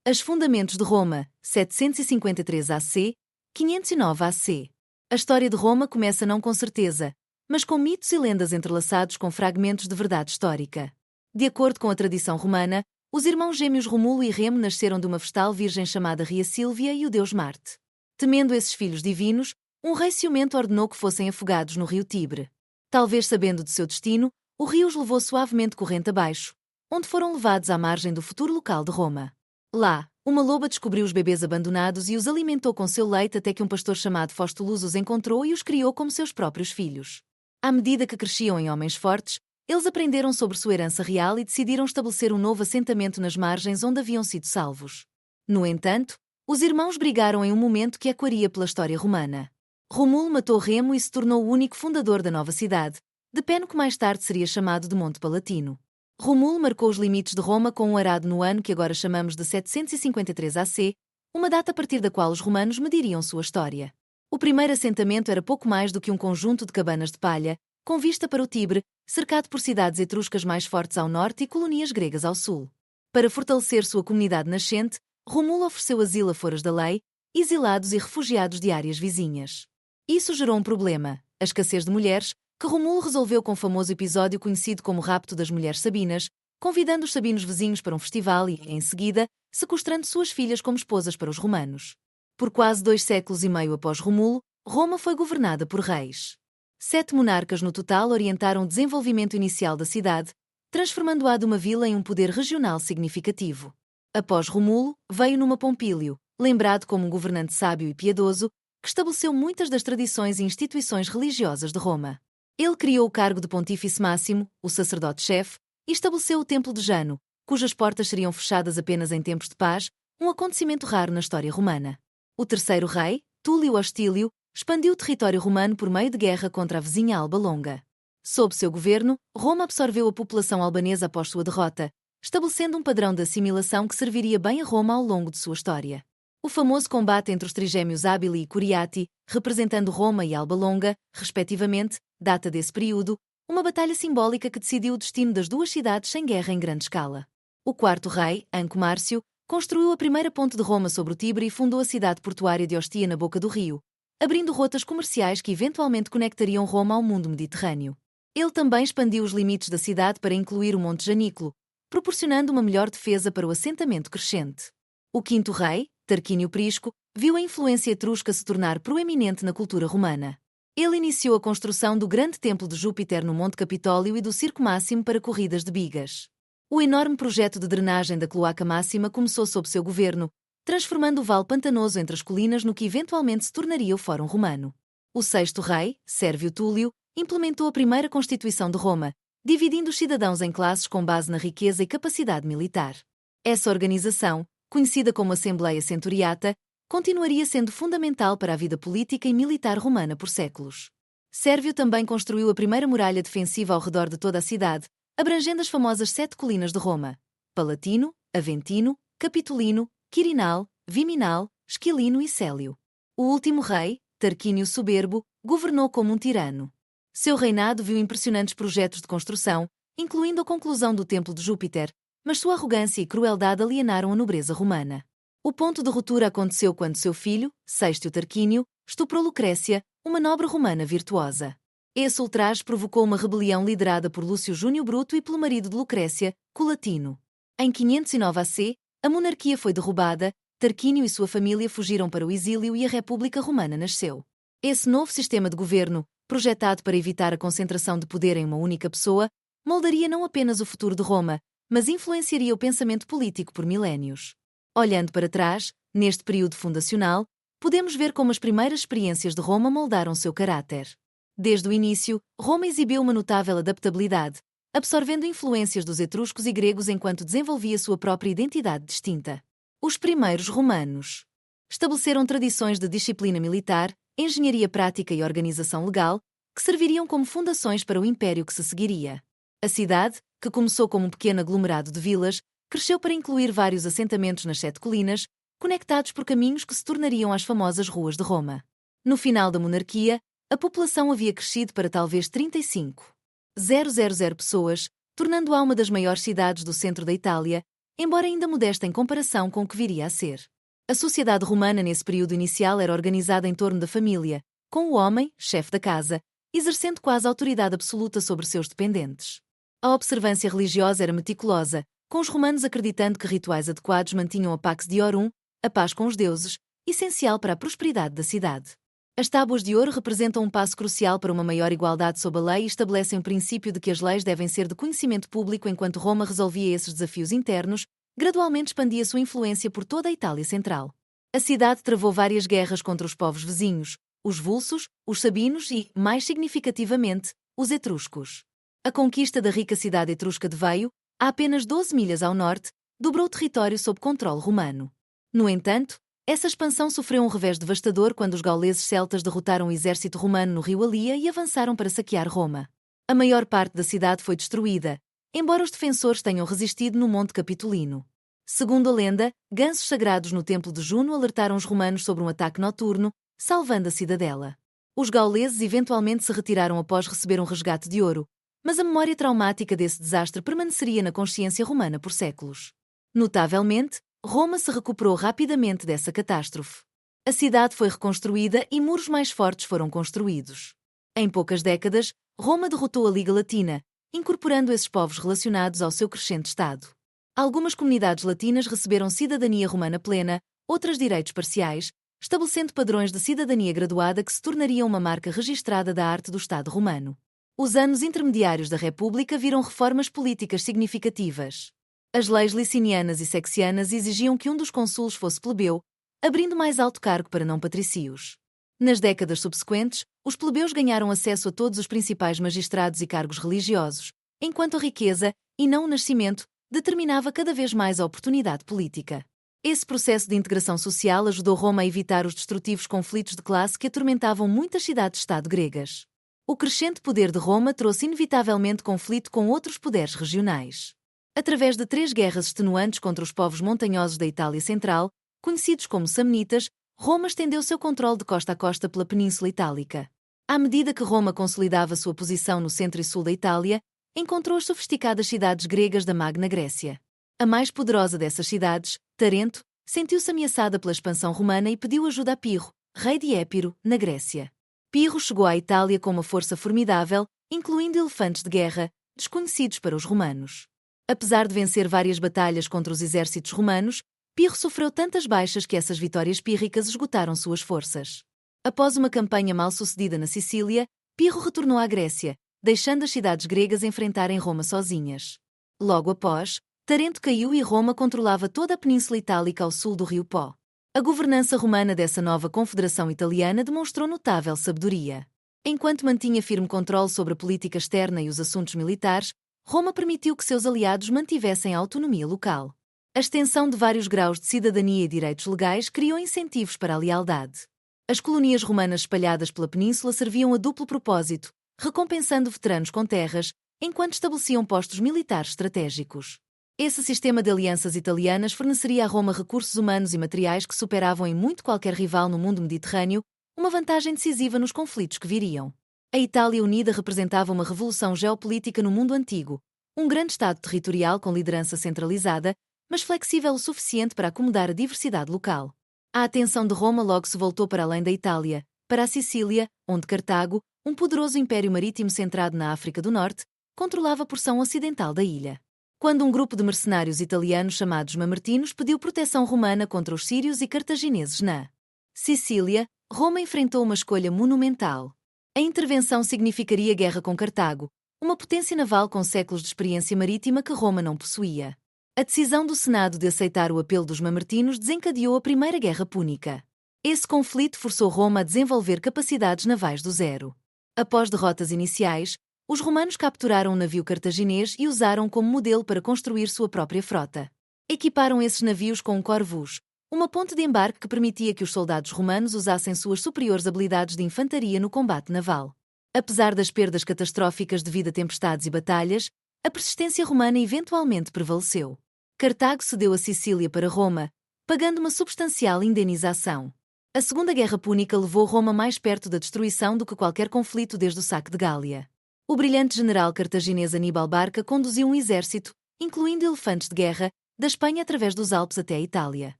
As Fundamentos de Roma, 753 AC, 509 AC. A história de Roma começa não com certeza, mas com mitos e lendas entrelaçados com fragmentos de verdade histórica. De acordo com a tradição romana, os irmãos gêmeos Romulo e Remo nasceram de uma vestal virgem chamada Ria Sílvia e o deus Marte. Temendo esses filhos divinos, um rei ciumento ordenou que fossem afogados no rio Tibre. Talvez sabendo de seu destino, o rio os levou suavemente corrente abaixo, onde foram levados à margem do futuro local de Roma. Lá, uma loba descobriu os bebês abandonados e os alimentou com seu leite até que um pastor chamado Fóstulus os encontrou e os criou como seus próprios filhos. À medida que cresciam em homens fortes, eles aprenderam sobre sua herança real e decidiram estabelecer um novo assentamento nas margens onde haviam sido salvos. No entanto, os irmãos brigaram em um momento que ecoaria pela história romana. Romulo matou Remo e se tornou o único fundador da nova cidade, de pé no que mais tarde seria chamado de Monte Palatino. Romulo marcou os limites de Roma com um arado no ano que agora chamamos de 753 AC, uma data a partir da qual os romanos mediriam sua história. O primeiro assentamento era pouco mais do que um conjunto de cabanas de palha, com vista para o Tibre, cercado por cidades etruscas mais fortes ao norte e colônias gregas ao sul. Para fortalecer sua comunidade nascente, Romulo ofereceu asilo a foras da lei, exilados e refugiados de áreas vizinhas. Isso gerou um problema, a escassez de mulheres, que Romulo resolveu com o famoso episódio conhecido como Rapto das Mulheres Sabinas, convidando os sabinos vizinhos para um festival e, em seguida, sequestrando suas filhas como esposas para os romanos. Por quase 2 séculos e meio após Romulo, Roma foi governada por reis. 7 monarcas no total orientaram o desenvolvimento inicial da cidade, transformando-a de uma vila em um poder regional significativo. Após Romulo, veio Numa Pompílio, lembrado como um governante sábio e piedoso, que estabeleceu muitas das tradições e instituições religiosas de Roma. Ele criou o cargo de Pontífice Máximo, o sacerdote-chefe, e estabeleceu o Templo de Jano, cujas portas seriam fechadas apenas em tempos de paz, um acontecimento raro na história romana. O terceiro rei, Túlio Hostílio, expandiu o território romano por meio de guerra contra a vizinha Alba Longa. Sob seu governo, Roma absorveu a população albanesa após sua derrota, estabelecendo um padrão de assimilação que serviria bem a Roma ao longo de sua história. O famoso combate entre os trigêmeos Abili e Curiati, representando Roma e Alba Longa, respectivamente, data desse período, uma batalha simbólica que decidiu o destino das duas cidades sem guerra em grande escala. O quarto rei, Anco Márcio, construiu a primeira ponte de Roma sobre o Tibre e fundou a cidade portuária de Ostia na boca do rio, abrindo rotas comerciais que eventualmente conectariam Roma ao mundo mediterrâneo. Ele também expandiu os limites da cidade para incluir o Monte Janículo, proporcionando uma melhor defesa para o assentamento crescente. O quinto rei, Tarquínio Prisco, viu a influência etrusca se tornar proeminente na cultura romana. Ele iniciou a construção do grande templo de Júpiter no Monte Capitólio e do Circo Máximo para corridas de bigas. O enorme projeto de drenagem da Cloaca Máxima começou sob seu governo, transformando o vale pantanoso entre as colinas no que eventualmente se tornaria o Fórum Romano. O sexto rei, Sérvio Túlio, implementou a primeira Constituição de Roma, dividindo os cidadãos em classes com base na riqueza e capacidade militar. Essa organização, conhecida como Assembleia Centuriata, continuaria sendo fundamental para a vida política e militar romana por séculos. Sérvio também construiu a primeira muralha defensiva ao redor de toda a cidade, abrangendo as famosas 7 colinas de Roma: Palatino, Aventino, Capitolino, Quirinal, Viminal, Esquilino e Célio. O último rei, Tarquínio Soberbo, governou como um tirano. Seu reinado viu impressionantes projetos de construção, incluindo a conclusão do Templo de Júpiter, mas sua arrogância e crueldade alienaram a nobreza romana. O ponto de ruptura aconteceu quando seu filho, Sextio Tarquínio, estuprou Lucrécia, uma nobre romana virtuosa. Esse ultraje provocou uma rebelião liderada por Lúcio Júnio Bruto e pelo marido de Lucrécia, Colatino. Em 509 AC, a monarquia foi derrubada, Tarquínio e sua família fugiram para o exílio e a República Romana nasceu. Esse novo sistema de governo, projetado para evitar a concentração de poder em uma única pessoa, moldaria não apenas o futuro de Roma, mas influenciaria o pensamento político por milénios. Olhando para trás, neste período fundacional, podemos ver como as primeiras experiências de Roma moldaram seu caráter. Desde o início, Roma exibiu uma notável adaptabilidade, absorvendo influências dos etruscos e gregos enquanto desenvolvia sua própria identidade distinta. Os primeiros romanos estabeleceram tradições de disciplina militar, engenharia prática e organização legal, que serviriam como fundações para o império que se seguiria. A cidade, que começou como um pequeno aglomerado de vilas, cresceu para incluir vários assentamentos nas 7 colinas, conectados por caminhos que se tornariam as famosas ruas de Roma. No final da monarquia, a população havia crescido para talvez 35.000 pessoas, tornando-a uma das maiores cidades do centro da Itália, embora ainda modesta em comparação com o que viria a ser. A sociedade romana nesse período inicial era organizada em torno da família, com o homem, chefe da casa, exercendo quase autoridade absoluta sobre seus dependentes. A observância religiosa era meticulosa, com os romanos acreditando que rituais adequados mantinham a Pax Diorum, a paz com os deuses, essencial para a prosperidade da cidade. As tábuas de ouro representam um passo crucial para uma maior igualdade sob a lei e estabelecem o princípio de que as leis devem ser de conhecimento público. Enquanto Roma resolvia esses desafios internos, gradualmente expandia sua influência por toda a Itália Central. A cidade travou várias guerras contra os povos vizinhos, os vulsos, os sabinos e, mais significativamente, os etruscos. A conquista da rica cidade etrusca de Veio, a apenas 12 milhas ao norte, dobrou o território sob controle romano. No entanto, essa expansão sofreu um revés devastador quando os gauleses celtas derrotaram o exército romano no rio Alia e avançaram para saquear Roma. A maior parte da cidade foi destruída, embora os defensores tenham resistido no Monte Capitolino. Segundo a lenda, gansos sagrados no templo de Juno alertaram os romanos sobre um ataque noturno, salvando a cidadela. Os gauleses eventualmente se retiraram após receber um resgate de ouro, mas a memória traumática desse desastre permaneceria na consciência romana por séculos. Notavelmente, Roma se recuperou rapidamente dessa catástrofe. A cidade foi reconstruída e muros mais fortes foram construídos. Em poucas décadas, Roma derrotou a Liga Latina, incorporando esses povos relacionados ao seu crescente estado. Algumas comunidades latinas receberam cidadania romana plena, outras direitos parciais, estabelecendo padrões de cidadania graduada que se tornariam uma marca registrada da arte do Estado romano. Os anos intermediários da República viram reformas políticas significativas. As leis licinianas e sexianas exigiam que um dos cônsules fosse plebeu, abrindo mais alto cargo para não patricios. Nas décadas subsequentes, os plebeus ganharam acesso a todos os principais magistrados e cargos religiosos, enquanto a riqueza, e não o nascimento, determinava cada vez mais a oportunidade política. Esse processo de integração social ajudou Roma a evitar os destrutivos conflitos de classe que atormentavam muitas cidades-estado gregas. O crescente poder de Roma trouxe inevitavelmente conflito com outros poderes regionais. Através de 3 guerras extenuantes contra os povos montanhosos da Itália Central, conhecidos como Samnitas, Roma estendeu seu controle de costa a costa pela Península Itálica. À medida que Roma consolidava sua posição no centro e sul da Itália, encontrou as sofisticadas cidades gregas da Magna Grécia. A mais poderosa dessas cidades, Tarento, sentiu-se ameaçada pela expansão romana e pediu ajuda a Pirro, rei de Épiro, na Grécia. Pirro chegou à Itália com uma força formidável, incluindo elefantes de guerra, desconhecidos para os romanos. Apesar de vencer várias batalhas contra os exércitos romanos, Pirro sofreu tantas baixas que essas vitórias pírricas esgotaram suas forças. Após uma campanha mal-sucedida na Sicília, Pirro retornou à Grécia, deixando as cidades gregas enfrentarem Roma sozinhas. Logo após, Tarento caiu e Roma controlava toda a Península Itálica ao sul do rio Pó. A governança romana dessa nova confederação italiana demonstrou notável sabedoria. Enquanto mantinha firme controle sobre a política externa e os assuntos militares, Roma permitiu que seus aliados mantivessem a autonomia local. A extensão de vários graus de cidadania e direitos legais criou incentivos para a lealdade. As colónias romanas espalhadas pela península serviam a duplo propósito, recompensando veteranos com terras, enquanto estabeleciam postos militares estratégicos. Esse sistema de alianças italianas forneceria a Roma recursos humanos e materiais que superavam em muito qualquer rival no mundo mediterrâneo, uma vantagem decisiva nos conflitos que viriam. A Itália Unida representava uma revolução geopolítica no mundo antigo, um grande Estado territorial com liderança centralizada, mas flexível o suficiente para acomodar a diversidade local. A atenção de Roma logo se voltou para além da Itália, para a Sicília, onde Cartago, um poderoso império marítimo centrado na África do Norte, controlava a porção ocidental da ilha. Quando um grupo de mercenários italianos chamados mamertinos pediu proteção romana contra os sírios e cartagineses na Sicília, Roma enfrentou uma escolha monumental. A intervenção significaria guerra com Cartago, uma potência naval com séculos de experiência marítima que Roma não possuía. A decisão do Senado de aceitar o apelo dos mamertinos desencadeou a Primeira Guerra Púnica. Esse conflito forçou Roma a desenvolver capacidades navais do zero. Após derrotas iniciais, os romanos capturaram um navio cartaginês e usaram como modelo para construir sua própria frota. Equiparam esses navios com um corvus, uma ponte de embarque que permitia que os soldados romanos usassem suas superiores habilidades de infantaria no combate naval. Apesar das perdas catastróficas devido a tempestades e batalhas, a persistência romana eventualmente prevaleceu. Cartago cedeu a Sicília para Roma, pagando uma substancial indenização. A Segunda Guerra Púnica levou Roma mais perto da destruição do que qualquer conflito desde o saque de Gália. O brilhante general cartaginês Aníbal Barca conduziu um exército, incluindo elefantes de guerra, da Espanha através dos Alpes até a Itália.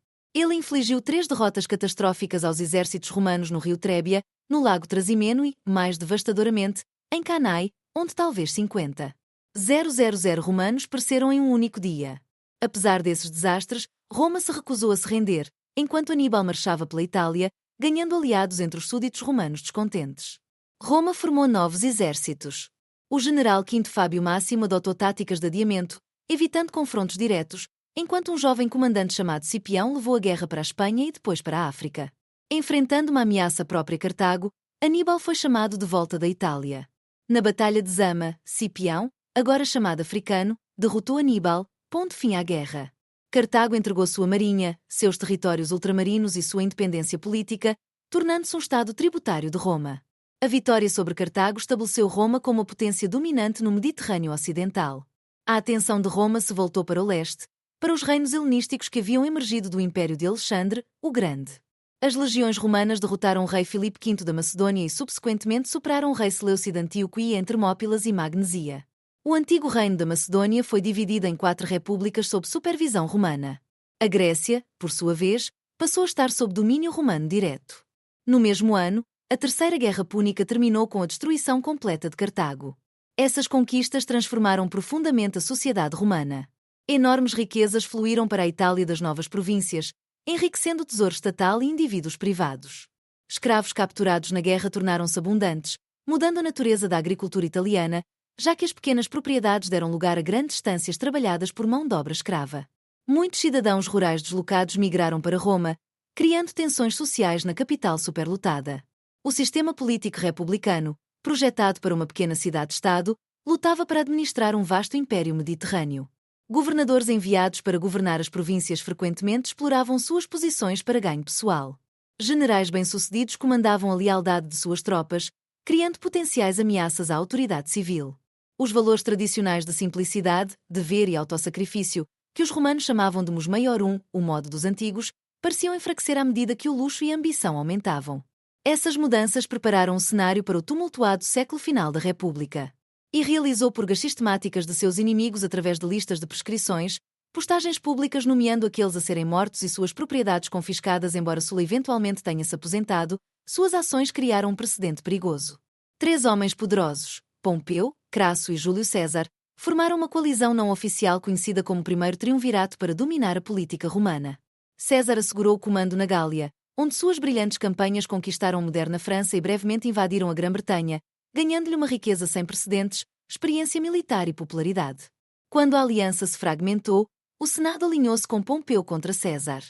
Ele infligiu 3 derrotas catastróficas aos exércitos romanos no rio Trébia, no lago Trasimeno e, mais devastadoramente, em Cannae, onde talvez 50.000 romanos pereceram em um único dia. Apesar desses desastres, Roma se recusou a se render, enquanto Aníbal marchava pela Itália, ganhando aliados entre os súditos romanos descontentes. Roma formou novos exércitos. O general Quinto Fábio Máximo adotou táticas de adiamento, evitando confrontos diretos, enquanto um jovem comandante chamado Cipião levou a guerra para a Espanha e depois para a África. Enfrentando uma ameaça própria a Cartago, Aníbal foi chamado de volta da Itália. Na Batalha de Zama, Cipião, agora chamado africano, derrotou Aníbal, pondo fim à guerra. Cartago entregou sua marinha, seus territórios ultramarinos e sua independência política, tornando-se um estado tributário de Roma. A vitória sobre Cartago estabeleceu Roma como a potência dominante no Mediterrâneo Ocidental. A atenção de Roma se voltou para o leste, para os reinos helenísticos que haviam emergido do Império de Alexandre, o Grande. As legiões romanas derrotaram o rei Filipe V da Macedônia e subsequentemente superaram o rei Seleucido Antíoco em Termópilas e Magnesia. O antigo reino da Macedônia foi dividido em 4 repúblicas sob supervisão romana. A Grécia, por sua vez, passou a estar sob domínio romano direto. No mesmo ano, a Terceira Guerra Púnica terminou com a destruição completa de Cartago. Essas conquistas transformaram profundamente a sociedade romana. Enormes riquezas fluíram para a Itália das novas províncias, enriquecendo o tesouro estatal e indivíduos privados. Escravos capturados na guerra tornaram-se abundantes, mudando a natureza da agricultura italiana, já que as pequenas propriedades deram lugar a grandes estâncias trabalhadas por mão de obra escrava. Muitos cidadãos rurais deslocados migraram para Roma, criando tensões sociais na capital superlotada. O sistema político republicano, projetado para uma pequena cidade-estado, lutava para administrar um vasto império mediterrâneo. Governadores enviados para governar as províncias frequentemente exploravam suas posições para ganho pessoal. Generais bem-sucedidos comandavam a lealdade de suas tropas, criando potenciais ameaças à autoridade civil. Os valores tradicionais de simplicidade, dever e autossacrifício, que os romanos chamavam de mos maiorum, o modo dos antigos, pareciam enfraquecer à medida que o luxo e a ambição aumentavam. Essas mudanças prepararam o cenário para o tumultuado século final da República. E realizou purgas sistemáticas de seus inimigos através de listas de prescrições, postagens públicas nomeando aqueles a serem mortos e suas propriedades confiscadas. Embora Sulla eventualmente tenha-se aposentado, suas ações criaram um precedente perigoso. 3 homens poderosos, Pompeu, Crasso e Júlio César, formaram uma coalizão não oficial conhecida como Primeiro Triunvirato para dominar a política romana. César assegurou o comando na Gália, onde suas brilhantes campanhas conquistaram a moderna França e brevemente invadiram a Grã-Bretanha, ganhando-lhe uma riqueza sem precedentes, experiência militar e popularidade. Quando a aliança se fragmentou, o Senado alinhou-se com Pompeu contra César.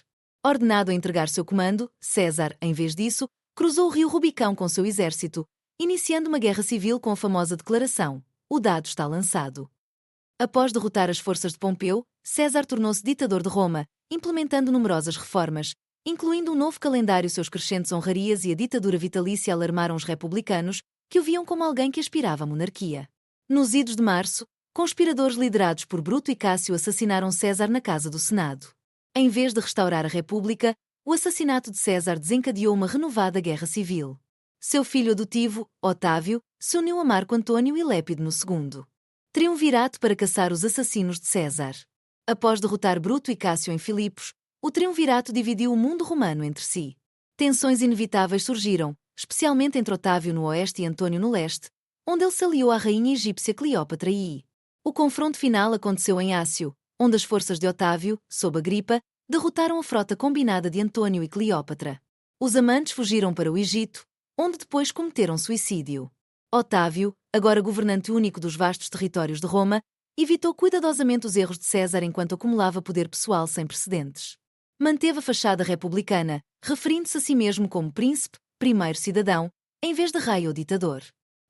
Ordenado a entregar seu comando, César, em vez disso, cruzou o rio Rubicão com seu exército, iniciando uma guerra civil com a famosa declaração: "O dado está lançado". Após derrotar as forças de Pompeu, César tornou-se ditador de Roma, implementando numerosas reformas, incluindo um novo calendário. Seus crescentes honrarias e a ditadura vitalícia alarmaram os republicanos, que o viam como alguém que aspirava à monarquia. Nos idos de março, conspiradores liderados por Bruto e Cássio assassinaram César na casa do Senado. Em vez de restaurar a República, o assassinato de César desencadeou uma renovada guerra civil. Seu filho adotivo, Otávio, se uniu a Marco Antônio e Lépido no segundo triunvirato para caçar os assassinos de César. Após derrotar Bruto e Cássio em Filipos, o triunvirato dividiu o mundo romano entre si. Tensões inevitáveis surgiram, especialmente entre Otávio no oeste e Antônio no leste, onde ele se aliou à rainha egípcia Cleópatra I. O confronto final aconteceu em Ácio, onde as forças de Otávio, sob Agripa, derrotaram a frota combinada de Antônio e Cleópatra. Os amantes fugiram para o Egito, onde depois cometeram suicídio. Otávio, agora governante único dos vastos territórios de Roma, evitou cuidadosamente os erros de César enquanto acumulava poder pessoal sem precedentes. Manteve a fachada republicana, referindo-se a si mesmo como príncipe, primeiro cidadão, em vez de rei ou ditador.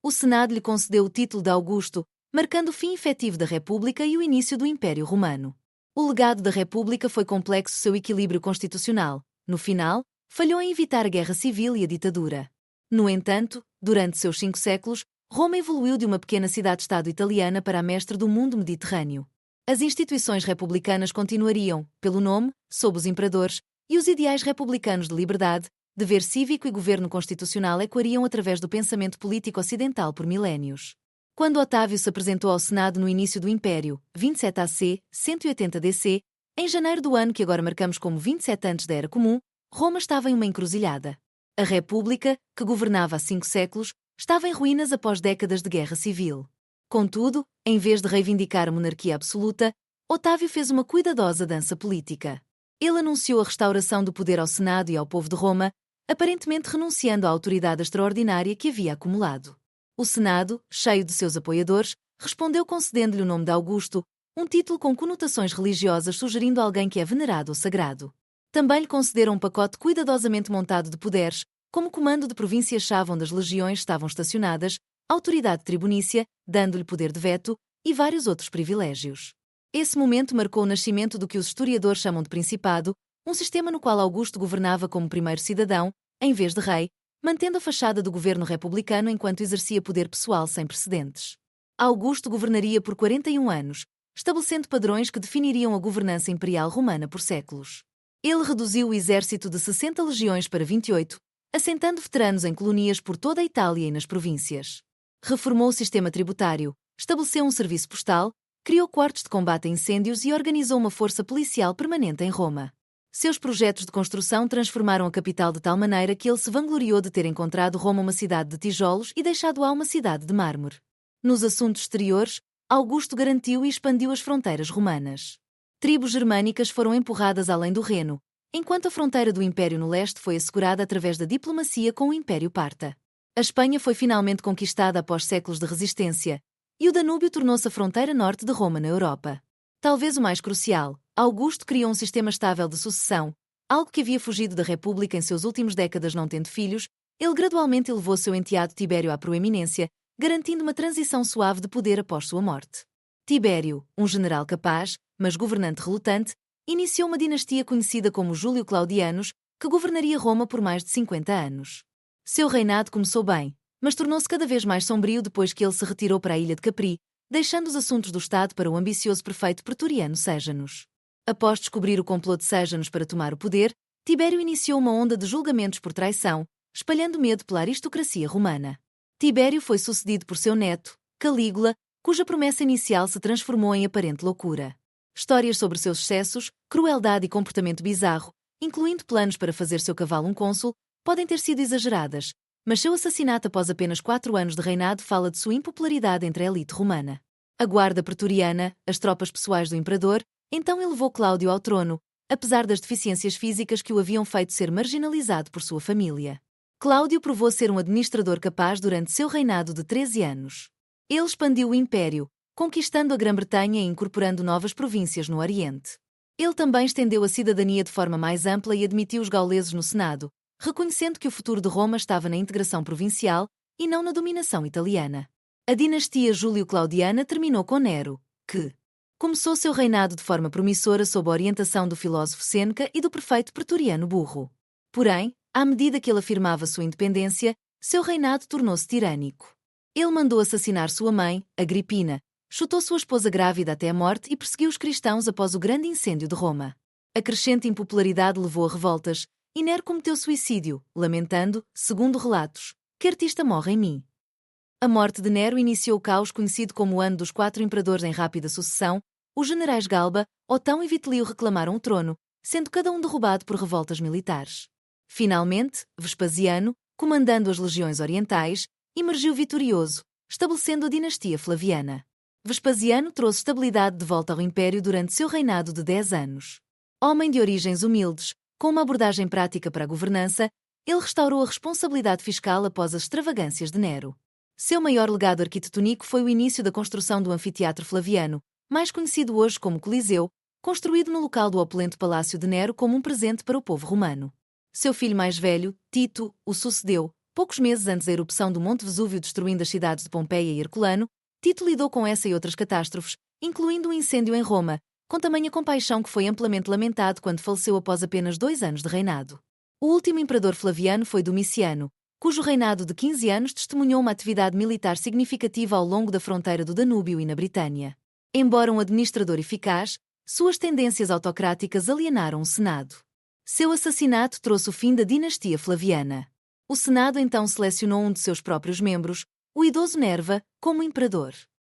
O Senado lhe concedeu o título de Augusto, marcando o fim efetivo da República e o início do Império Romano. O legado da República foi complexo. Seu equilíbrio constitucional, no final, falhou em evitar a guerra civil e a ditadura. No entanto, durante seus 5 séculos, Roma evoluiu de uma pequena cidade-estado italiana para a mestre do mundo mediterrâneo. As instituições republicanas continuariam, pelo nome, sob os imperadores, e os ideais republicanos de liberdade, dever cívico e governo constitucional ecoariam através do pensamento político ocidental por milénios. Quando Otávio se apresentou ao Senado no início do Império, 27 AC, 180 DC, Em janeiro do ano que agora marcamos como 27 antes da Era Comum, Roma estava em uma encruzilhada. A República, que governava há 5 séculos, estava em ruínas após décadas de guerra civil. Contudo, em vez de reivindicar a monarquia absoluta, Otávio fez uma cuidadosa dança política. Ele anunciou a restauração do poder ao Senado e ao povo de Roma, aparentemente renunciando à autoridade extraordinária que havia acumulado. O Senado, cheio de seus apoiadores, respondeu concedendo-lhe o nome de Augusto, um título com conotações religiosas sugerindo alguém que é venerado ou sagrado. Também lhe concederam um pacote cuidadosamente montado de poderes, como comando de província-chave onde as legiões estavam estacionadas, autoridade tribunícia, dando-lhe poder de veto, e vários outros privilégios. Esse momento marcou o nascimento do que os historiadores chamam de Principado, um sistema no qual Augusto governava como primeiro cidadão, em vez de rei, mantendo a fachada do governo republicano enquanto exercia poder pessoal sem precedentes. Augusto governaria por 41 anos, estabelecendo padrões que definiriam a governança imperial romana por séculos. Ele reduziu o exército de 60 legiões para 28, assentando veteranos em colonias por toda a Itália e nas províncias. Reformou o sistema tributário, estabeleceu um serviço postal, criou quartos de combate a incêndios e organizou uma força policial permanente em Roma. Seus projetos de construção transformaram a capital de tal maneira que ele se vangloriou de ter encontrado Roma uma cidade de tijolos e deixado-a uma cidade de mármore. Nos assuntos exteriores, Augusto garantiu e expandiu as fronteiras romanas. Tribos germânicas foram empurradas além do Reno, enquanto a fronteira do Império no leste foi assegurada através da diplomacia com o Império Parta. A Espanha foi finalmente conquistada após séculos de resistência, e o Danúbio tornou-se a fronteira norte de Roma na Europa. Talvez o mais crucial, Augusto criou um sistema estável de sucessão, algo que havia fugido da República em seus últimos décadas não tendo filhos. Ele gradualmente elevou seu enteado Tibério à proeminência, garantindo uma transição suave de poder após sua morte. Tibério, um general capaz, mas governante relutante, iniciou uma dinastia conhecida como Júlio Claudianos, que governaria Roma por mais de 50 anos. Seu reinado começou bem, mas tornou-se cada vez mais sombrio depois que ele se retirou para a ilha de Capri, deixando os assuntos do Estado para o ambicioso prefeito pretoriano Séjanus. Após descobrir o complô de Séjanus para tomar o poder, Tibério iniciou uma onda de julgamentos por traição, espalhando medo pela aristocracia romana. Tibério foi sucedido por seu neto, Calígula, cuja promessa inicial se transformou em aparente loucura. Histórias sobre seus excessos, crueldade e comportamento bizarro, incluindo planos para fazer seu cavalo um cônsul, podem ter sido exageradas, mas seu assassinato após apenas 4 anos de reinado fala de sua impopularidade entre a elite romana. A guarda pretoriana, as tropas pessoais do imperador, então elevou Cláudio ao trono, apesar das deficiências físicas que o haviam feito ser marginalizado por sua família. Cláudio provou ser um administrador capaz durante seu reinado de 13 anos. Ele expandiu o império, conquistando a Grã-Bretanha e incorporando novas províncias no Oriente. Ele também estendeu a cidadania de forma mais ampla e admitiu os gauleses no Senado, reconhecendo que o futuro de Roma estava na integração provincial e não na dominação italiana. A dinastia Júlio-Claudiana terminou com Nero, que começou seu reinado de forma promissora sob a orientação do filósofo Sêneca e do prefeito pretoriano Burro. Porém, à medida que ele afirmava sua independência, seu reinado tornou-se tirânico. Ele mandou assassinar sua mãe, Agripina, chutou sua esposa grávida até a morte e perseguiu os cristãos após o grande incêndio de Roma. A crescente impopularidade levou a revoltas, e Nero cometeu suicídio, lamentando, segundo relatos, que artista morre em mim. A morte de Nero iniciou o caos conhecido como o Ano dos 4 Imperadores em rápida sucessão. Os generais Galba, Otão e Vitelio reclamaram o trono, sendo cada um derrubado por revoltas militares. Finalmente, Vespasiano, comandando as legiões orientais, emergiu vitorioso, estabelecendo a dinastia Flaviana. Vespasiano trouxe estabilidade de volta ao império durante seu reinado de 10 anos. Homem de origens humildes, com uma abordagem prática para a governança, ele restaurou a responsabilidade fiscal após as extravagâncias de Nero. Seu maior legado arquitetônico foi o início da construção do Anfiteatro Flaviano, mais conhecido hoje como Coliseu, construído no local do opulento palácio de Nero como um presente para o povo romano. Seu filho mais velho, Tito, o sucedeu. Poucos meses antes da erupção do Monte Vesúvio destruindo as cidades de Pompeia e Herculano, Tito lidou com essa e outras catástrofes, incluindo um incêndio em Roma, com tamanha compaixão que foi amplamente lamentado quando faleceu após apenas 2 anos de reinado. O último imperador Flaviano foi Domiciano, cujo reinado de 15 anos testemunhou uma atividade militar significativa ao longo da fronteira do Danúbio e na Britânia. Embora um administrador eficaz, suas tendências autocráticas alienaram o Senado. Seu assassinato trouxe o fim da dinastia Flaviana. O Senado então selecionou um de seus próprios membros, o idoso Nerva, como imperador.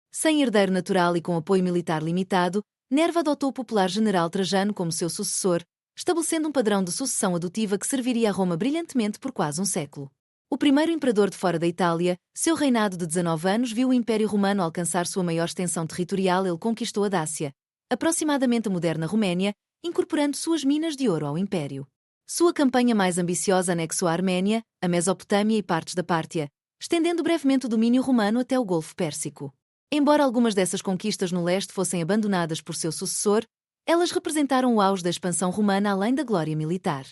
Sem herdeiro natural e com apoio militar limitado, Nerva adotou o popular general Trajano como seu sucessor, estabelecendo um padrão de sucessão adotiva que serviria a Roma brilhantemente por quase um século. O primeiro imperador de fora da Itália, seu reinado de 19 anos viu o Império Romano alcançar sua maior extensão territorial. Ele conquistou a Dácia, aproximadamente a moderna Roménia, incorporando suas minas de ouro ao Império. Sua campanha mais ambiciosa anexou a Arménia, a Mesopotâmia e partes da Pártia, estendendo brevemente o domínio romano até o Golfo Pérsico. Embora algumas dessas conquistas no leste fossem abandonadas por seu sucessor, elas representaram o auge da expansão romana além da glória militar.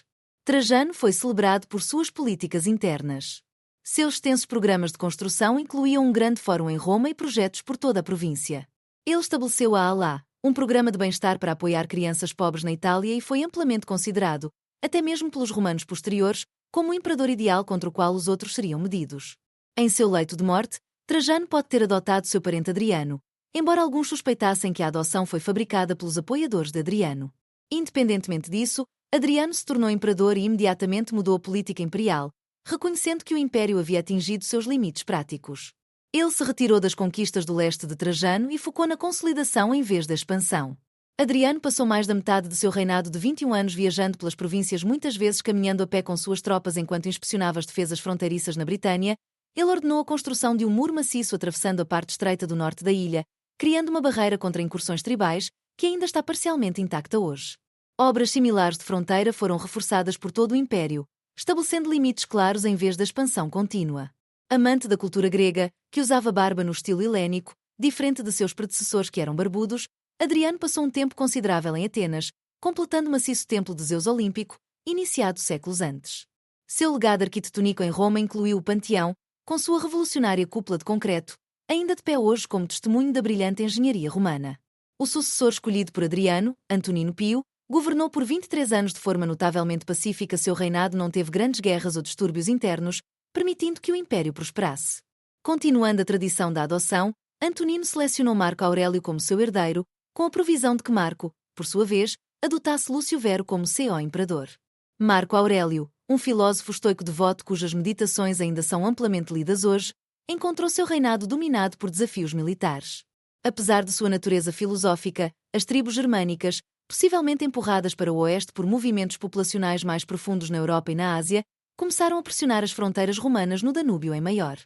Trajano foi celebrado por suas políticas internas. Seus extensos programas de construção incluíam um grande fórum em Roma e projetos por toda a província. Ele estabeleceu a Alá, um programa de bem-estar para apoiar crianças pobres na Itália, e foi amplamente considerado, até mesmo pelos romanos posteriores, como o imperador ideal contra o qual os outros seriam medidos. Em seu leito de morte, Trajano pode ter adotado seu parente Adriano, embora alguns suspeitassem que a adoção foi fabricada pelos apoiadores de Adriano. Independentemente disso, Adriano se tornou imperador e imediatamente mudou a política imperial, reconhecendo que o império havia atingido seus limites práticos. Ele se retirou das conquistas do leste de Trajano e focou na consolidação em vez da expansão. Adriano passou mais da metade de seu reinado de 21 anos viajando pelas províncias, muitas vezes caminhando a pé com suas tropas enquanto inspecionava as defesas fronteiriças na Britânia. Ele ordenou a construção de um muro maciço atravessando a parte estreita do norte da ilha, criando uma barreira contra incursões tribais, que ainda está parcialmente intacta hoje. Obras similares de fronteira foram reforçadas por todo o Império, estabelecendo limites claros em vez da expansão contínua. Amante da cultura grega, que usava barba no estilo helénico, diferente de seus predecessores que eram barbudos, Adriano passou um tempo considerável em Atenas, completando o maciço templo de Zeus Olímpico, iniciado séculos antes. Seu legado arquitetônico em Roma incluiu o Panteão, com sua revolucionária cúpula de concreto, ainda de pé hoje como testemunho da brilhante engenharia romana. O sucessor escolhido por Adriano, Antonino Pio, governou por 23 anos de forma notavelmente pacífica. Seu reinado não teve grandes guerras ou distúrbios internos, permitindo que o império prosperasse. Continuando a tradição da adoção, Antonino selecionou Marco Aurélio como seu herdeiro, com a provisão de que Marco, por sua vez, adotasse Lúcio Vero como seu imperador. Marco Aurélio, um filósofo estoico devoto cujas meditações ainda são amplamente lidas hoje, encontrou seu reinado dominado por desafios militares. Apesar de sua natureza filosófica, as tribos germânicas, possivelmente empurradas para o oeste por movimentos populacionais mais profundos na Europa e na Ásia, começaram a pressionar as fronteiras romanas no Danúbio em maior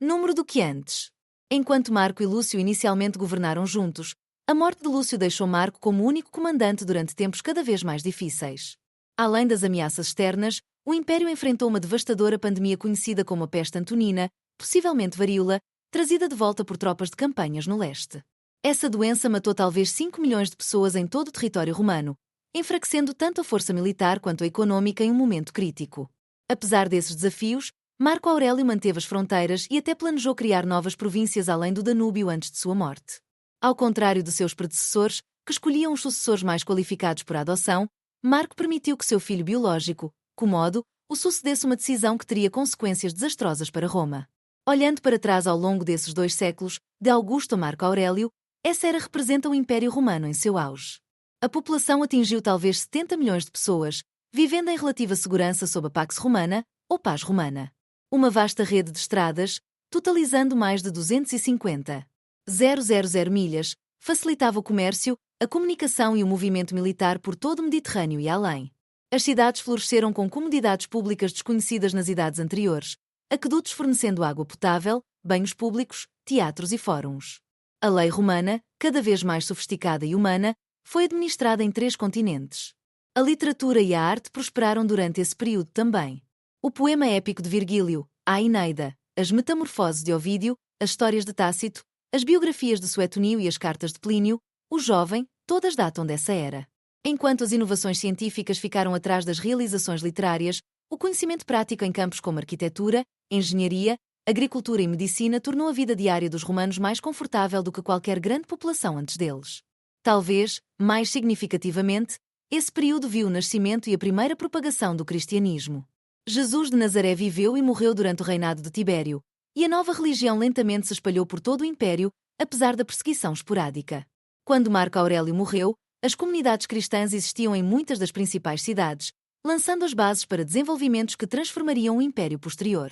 número do que antes. Enquanto Marco e Lúcio inicialmente governaram juntos, a morte de Lúcio deixou Marco como único comandante durante tempos cada vez mais difíceis. Além das ameaças externas, o Império enfrentou uma devastadora pandemia conhecida como a peste antonina, possivelmente varíola, trazida de volta por tropas de campanhas no leste. Essa doença matou talvez 5 milhões de pessoas em todo o território romano, enfraquecendo tanto a força militar quanto a econômica em um momento crítico. Apesar desses desafios, Marco Aurélio manteve as fronteiras e até planejou criar novas províncias além do Danúbio antes de sua morte. Ao contrário de seus predecessores, que escolhiam os sucessores mais qualificados por adoção, Marco permitiu que seu filho biológico, Comodo, o sucedesse, uma decisão que teria consequências desastrosas para Roma. Olhando para trás ao longo desses 2 séculos, de Augusto a Marco Aurélio, essa era representa o Império Romano em seu auge. A população atingiu talvez 70 milhões de pessoas, vivendo em relativa segurança sob a Pax Romana, ou Paz Romana. Uma vasta rede de estradas, totalizando mais de 250,000 milhas, facilitava o comércio, a comunicação e o movimento militar por todo o Mediterrâneo e além. As cidades floresceram com comodidades públicas desconhecidas nas idades anteriores, aquedutos fornecendo água potável, banhos públicos, teatros e fóruns. A lei romana, cada vez mais sofisticada e humana, foi administrada em 3 continentes. A literatura e a arte prosperaram durante esse período também. O poema épico de Virgílio, a Eneida, as Metamorfoses de Ovídio, as histórias de Tácito, as biografias de Suetonio e as cartas de Plínio, o Jovem, todas datam dessa era. Enquanto as inovações científicas ficaram atrás das realizações literárias, o conhecimento prático em campos como arquitetura, engenharia, agricultura e medicina tornou a vida diária dos romanos mais confortável do que qualquer grande população antes deles. Talvez, mais significativamente, esse período viu o nascimento e a primeira propagação do cristianismo. Jesus de Nazaré viveu e morreu durante o reinado de Tibério, e a nova religião lentamente se espalhou por todo o Império, apesar da perseguição esporádica. Quando Marco Aurélio morreu, as comunidades cristãs existiam em muitas das principais cidades, lançando as bases para desenvolvimentos que transformariam o Império posterior.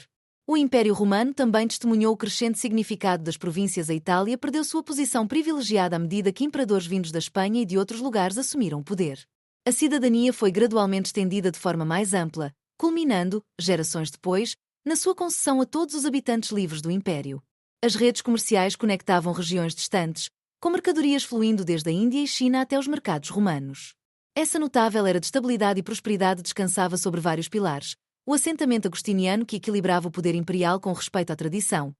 O Império Romano também testemunhou o crescente significado das províncias. A Itália perdeu sua posição privilegiada à medida que imperadores vindos da Espanha e de outros lugares assumiram o poder. A cidadania foi gradualmente estendida de forma mais ampla, culminando, gerações depois, na sua concessão a todos os habitantes livres do Império. As redes comerciais conectavam regiões distantes, com mercadorias fluindo desde a Índia e China até os mercados romanos. Essa notável era de estabilidade e prosperidade descansava sobre vários pilares: o assentamento agostiniano, que equilibrava o poder imperial com respeito à tradição,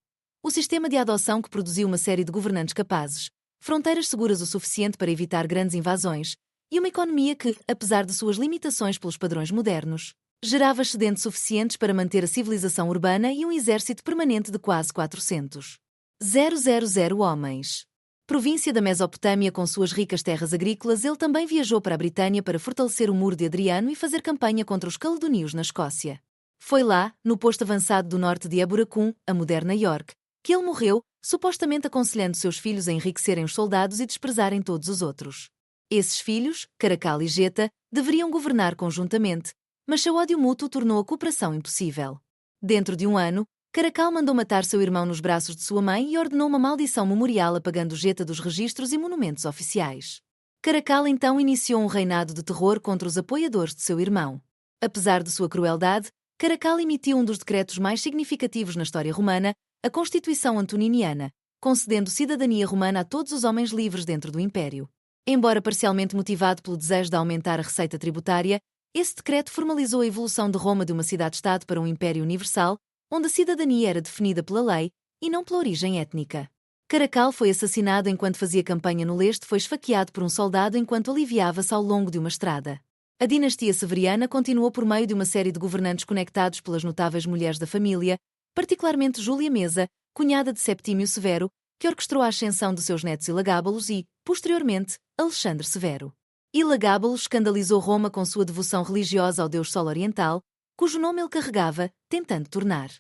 o sistema de adoção, que produziu uma série de governantes capazes, fronteiras seguras o suficiente para evitar grandes invasões, e uma economia que, apesar de suas limitações pelos padrões modernos, gerava excedentes suficientes para manter a civilização urbana e um exército permanente de quase 400.000 homens. Província da Mesopotâmia com suas ricas terras agrícolas, ele também viajou para a Britânia para fortalecer o Muro de Adriano e fazer campanha contra os caledonios na Escócia. Foi lá, no posto avançado do norte de Eboracum, a moderna York, que ele morreu, supostamente aconselhando seus filhos a enriquecerem os soldados e desprezarem todos os outros. Esses filhos, Caracal e Geta, deveriam governar conjuntamente, mas seu ódio mútuo tornou a cooperação impossível. Dentro de um ano, Caracal mandou matar seu irmão nos braços de sua mãe e ordenou uma maldição memorial apagando Geta dos registros e monumentos oficiais. Caracal então iniciou um reinado de terror contra os apoiadores de seu irmão. Apesar de sua crueldade, Caracal emitiu um dos decretos mais significativos na história romana, a Constituição Antoniniana, concedendo cidadania romana a todos os homens livres dentro do Império. Embora parcialmente motivado pelo desejo de aumentar a receita tributária, esse decreto formalizou a evolução de Roma de uma cidade-estado para um império universal, onde a cidadania era definida pela lei e não pela origem étnica. Caracal foi assassinado enquanto fazia campanha no leste, foi esfaqueado por um soldado enquanto aliviava-se ao longo de uma estrada. A dinastia severiana continuou por meio de uma série de governantes conectados pelas notáveis mulheres da família, particularmente Júlia Mesa, cunhada de Septímio Severo, que orquestrou a ascensão de seus netos Ilagábalos e, posteriormente, Alexandre Severo. Ilagábalos escandalizou Roma com sua devoção religiosa ao deus Sol Oriental, cujo nome ele carregava, tentando tornar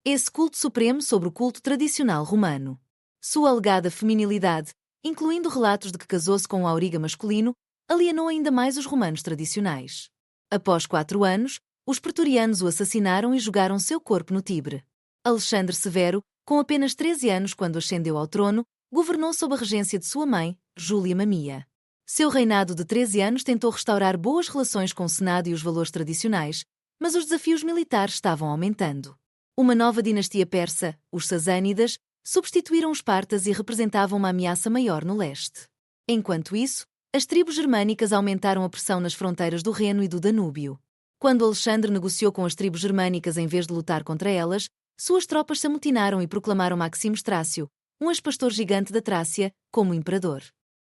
esse culto supremo sobre o culto tradicional romano. Sua alegada feminilidade, incluindo relatos de que casou-se com um auriga masculino, alienou ainda mais os romanos tradicionais. Após 4 anos, os pretorianos o assassinaram e jogaram seu corpo no Tibre. Alexandre Severo, com apenas 13 anos quando ascendeu ao trono, governou sob a regência de sua mãe, Júlia Mamia. Seu reinado de 13 anos tentou restaurar boas relações com o Senado e os valores tradicionais, mas os desafios militares estavam aumentando. Uma nova dinastia persa, os Sasânidas, substituíram os partas e representavam uma ameaça maior no leste. Enquanto isso, as tribos germânicas aumentaram a pressão nas fronteiras do Reno e do Danúbio. Quando Alexandre negociou com as tribos germânicas em vez de lutar contra elas, suas tropas se amotinaram e proclamaram Maximus Trácio, um ex-pastor gigante da Trácia, como imperador.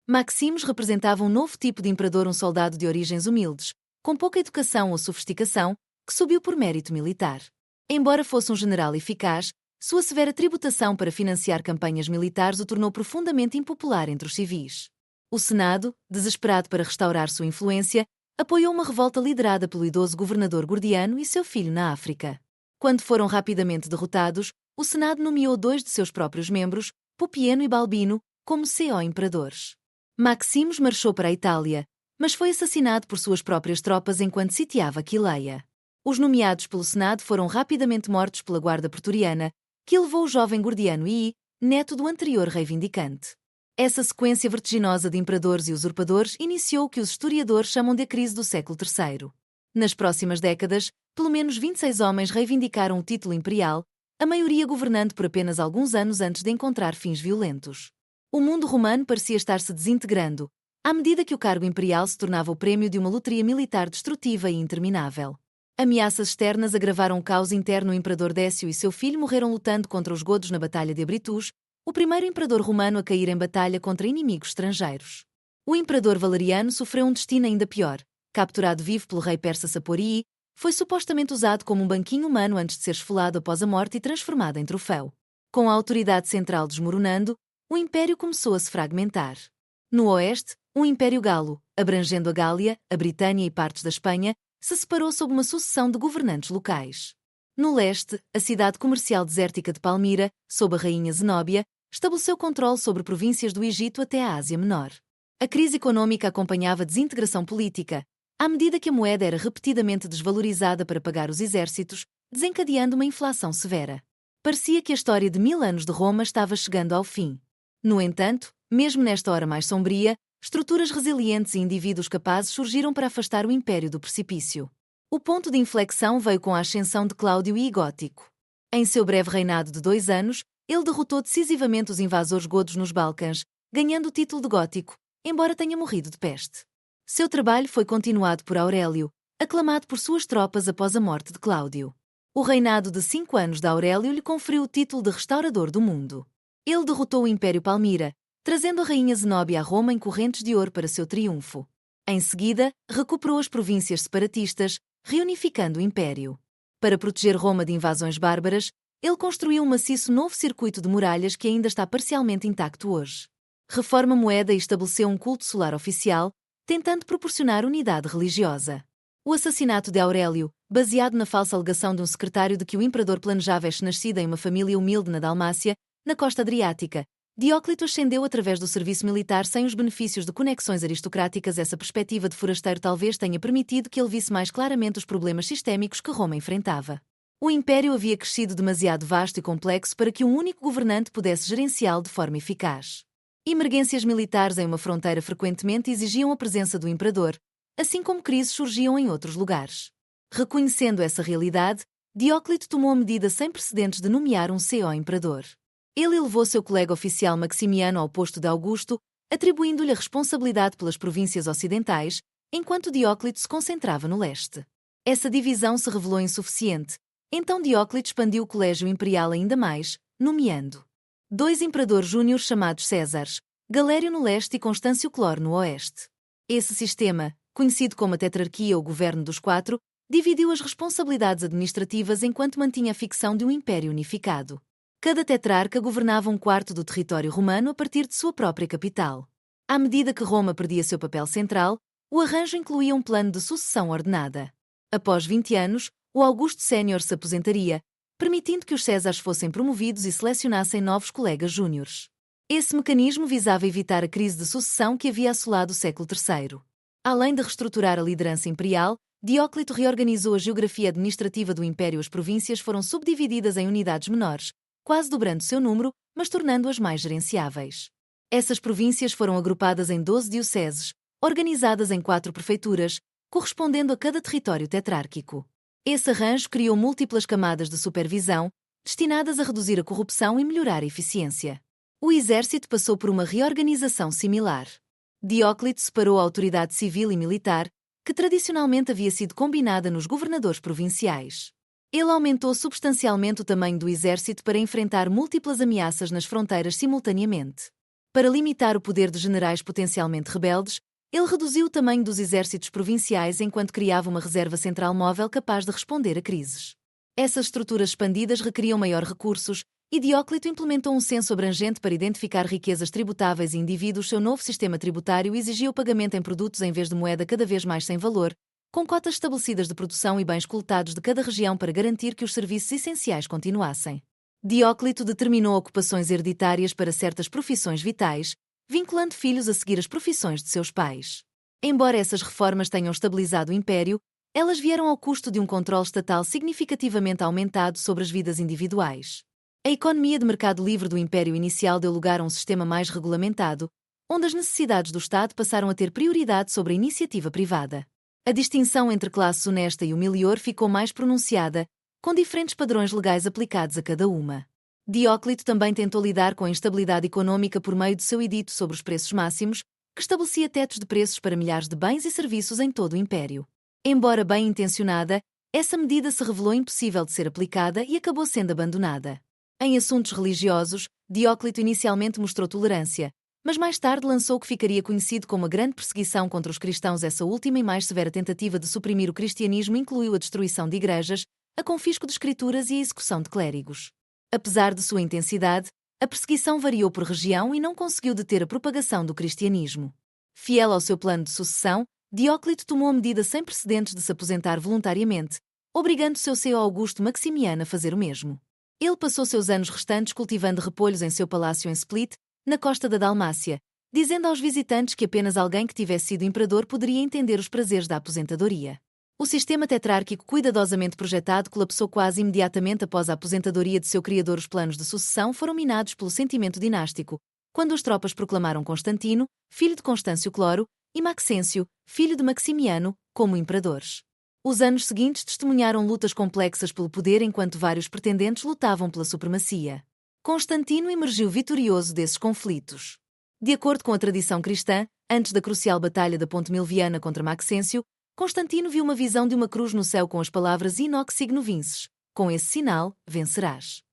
Maximus representava um novo tipo de imperador, um soldado de origens humildes, com pouca educação ou sofisticação, que subiu por mérito militar. Embora fosse um general eficaz, sua severa tributação para financiar campanhas militares o tornou profundamente impopular entre os civis. O Senado, desesperado para restaurar sua influência, apoiou uma revolta liderada pelo idoso governador Gordiano e seu filho na África. Quando foram rapidamente derrotados, o Senado nomeou 2 de seus próprios membros, Pupieno e Balbino, como co-imperadores. Maximus marchou para a Itália, mas foi assassinado por suas próprias tropas enquanto sitiava Aquileia. Os nomeados pelo Senado foram rapidamente mortos pela guarda pretoriana, que levou o jovem Gordiano I, neto do anterior rei vindicante. Essa sequência vertiginosa de imperadores e usurpadores iniciou o que os historiadores chamam de a crise do século III. Nas próximas décadas, pelo menos 26 homens reivindicaram o título imperial, a maioria governando por apenas alguns anos antes de encontrar fins violentos. O mundo romano parecia estar se desintegrando, à medida que o cargo imperial se tornava o prêmio de uma loteria militar destrutiva e interminável. Ameaças externas agravaram o caos interno. O imperador Décio e seu filho morreram lutando contra os godos na Batalha de Abritus, o primeiro imperador romano a cair em batalha contra inimigos estrangeiros. O imperador Valeriano sofreu um destino ainda pior. Capturado vivo pelo rei persa Saporii, foi supostamente usado como um banquinho humano antes de ser esfolado após a morte e transformado em troféu. Com a autoridade central desmoronando, o império começou a se fragmentar. No oeste, um império galo, abrangendo a Gália, a Britânia e partes da Espanha, se separou sob uma sucessão de governantes locais. No leste, a cidade comercial desértica de Palmira, sob a rainha Zenóbia, estabeleceu controle sobre províncias do Egito até a Ásia Menor. A crise econômica acompanhava a desintegração política, à medida que a moeda era repetidamente desvalorizada para pagar os exércitos, desencadeando uma inflação severa. Parecia que a história de 1000 anos de Roma estava chegando ao fim. No entanto, mesmo nesta hora mais sombria, estruturas resilientes e indivíduos capazes surgiram para afastar o império do precipício. O ponto de inflexão veio com a ascensão de Cláudio I Gótico. Em seu breve reinado de 2 anos, ele derrotou decisivamente os invasores godos nos Balcãs, ganhando o título de Gótico, embora tenha morrido de peste. Seu trabalho foi continuado por Aurélio, aclamado por suas tropas após a morte de Cláudio. O reinado de 5 anos de Aurélio lhe conferiu o título de restaurador do mundo. Ele derrotou o Império Palmira, trazendo a rainha Zenóbia a Roma em correntes de ouro para seu triunfo. Em seguida, recuperou as províncias separatistas, reunificando o império. Para proteger Roma de invasões bárbaras, ele construiu um maciço novo circuito de muralhas que ainda está parcialmente intacto hoje. Reforma a moeda e estabeleceu um culto solar oficial, tentando proporcionar unidade religiosa. O assassinato de Aurélio, baseado na falsa alegação de um secretário de que o imperador planejava nascida em uma família humilde na Dalmácia, na costa adriática, Dióclito ascendeu através do serviço militar sem os benefícios de conexões aristocráticas. Essa perspectiva de forasteiro talvez tenha permitido que ele visse mais claramente os problemas sistémicos que Roma enfrentava. O império havia crescido demasiado vasto e complexo para que um único governante pudesse gerenciá-lo de forma eficaz. Emergências militares em uma fronteira frequentemente exigiam a presença do imperador, assim como crises surgiam em outros lugares. Reconhecendo essa realidade, Dióclito tomou a medida sem precedentes de nomear um co-imperador. Ele elevou seu colega oficial Maximiano ao posto de Augusto, atribuindo-lhe a responsabilidade pelas províncias ocidentais, enquanto Dióclito se concentrava no leste. Essa divisão se revelou insuficiente, então Dióclito expandiu o colégio imperial ainda mais, nomeando 2 imperadores júniores chamados Césares, Galério no leste e Constâncio Cloro no oeste. Esse sistema, conhecido como a tetrarquia ou governo dos 4, dividiu as responsabilidades administrativas enquanto mantinha a ficção de um império unificado. Cada tetrarca governava um quarto do território romano a partir de sua própria capital. À medida que Roma perdia seu papel central, o arranjo incluía um plano de sucessão ordenada. Após 20 anos, o Augusto Sénior se aposentaria, permitindo que os Césares fossem promovidos e selecionassem novos colegas júniores. Esse mecanismo visava evitar a crise de sucessão que havia assolado o século III. Além de reestruturar a liderança imperial, Dióclito reorganizou a geografia administrativa do império. As províncias foram subdivididas em unidades menores, quase dobrando seu número, mas tornando-as mais gerenciáveis. Essas províncias foram agrupadas em 12 dioceses, organizadas em 4 prefeituras, correspondendo a cada território tetrárquico. Esse arranjo criou múltiplas camadas de supervisão, destinadas a reduzir a corrupção e melhorar a eficiência. O exército passou por uma reorganização similar. Dióclito separou a autoridade civil e militar, que tradicionalmente havia sido combinada nos governadores provinciais. Ele aumentou substancialmente o tamanho do exército para enfrentar múltiplas ameaças nas fronteiras simultaneamente. Para limitar o poder de generais potencialmente rebeldes, ele reduziu o tamanho dos exércitos provinciais enquanto criava uma reserva central móvel capaz de responder a crises. Essas estruturas expandidas requeriam maior recursos, e Dióclito implementou um censo abrangente para identificar riquezas tributáveis e indivíduos. Seu novo sistema tributário exigia o pagamento em produtos em vez de moeda cada vez mais sem valor, com cotas estabelecidas de produção e bens coletados de cada região para garantir que os serviços essenciais continuassem. Dióclito determinou ocupações hereditárias para certas profissões vitais, vinculando filhos a seguir as profissões de seus pais. Embora essas reformas tenham estabilizado o império, elas vieram ao custo de um controle estatal significativamente aumentado sobre as vidas individuais. A economia de mercado livre do império inicial deu lugar a um sistema mais regulamentado, onde as necessidades do Estado passaram a ter prioridade sobre a iniciativa privada. A distinção entre classe honesta e humilhor ficou mais pronunciada, com diferentes padrões legais aplicados a cada uma. Dióclito também tentou lidar com a instabilidade econômica por meio de seu edito sobre os preços máximos, que estabelecia tetos de preços para milhares de bens e serviços em todo o império. Embora bem intencionada, essa medida se revelou impossível de ser aplicada e acabou sendo abandonada. Em assuntos religiosos, Dióclito inicialmente mostrou tolerância, mas mais tarde lançou o que ficaria conhecido como a Grande Perseguição contra os cristãos. Essa última e mais severa tentativa de suprimir o cristianismo incluiu a destruição de igrejas, a confisco de escrituras e a execução de clérigos. Apesar de sua intensidade, a perseguição variou por região e não conseguiu deter a propagação do cristianismo. Fiel ao seu plano de sucessão, Dióclito tomou a medida sem precedentes de se aposentar voluntariamente, obrigando seu CEO Augusto Maximiano a fazer o mesmo. Ele passou seus anos restantes cultivando repolhos em seu palácio em Split, na costa da Dalmácia, dizendo aos visitantes que apenas alguém que tivesse sido imperador poderia entender os prazeres da aposentadoria. O sistema tetrárquico cuidadosamente projetado colapsou quase imediatamente após a aposentadoria de seu criador. Os planos de sucessão foram minados pelo sentimento dinástico, quando as tropas proclamaram Constantino, filho de Constâncio Cloro, e Maxêncio, filho de Maximiano, como imperadores. Os anos seguintes testemunharam lutas complexas pelo poder enquanto vários pretendentes lutavam pela supremacia. Constantino emergiu vitorioso desses conflitos. De acordo com a tradição cristã, antes da crucial batalha da Ponte Milviana contra Maxêncio, Constantino viu uma visão de uma cruz no céu com as palavras Inoc signo vinces, com esse sinal, vencerás.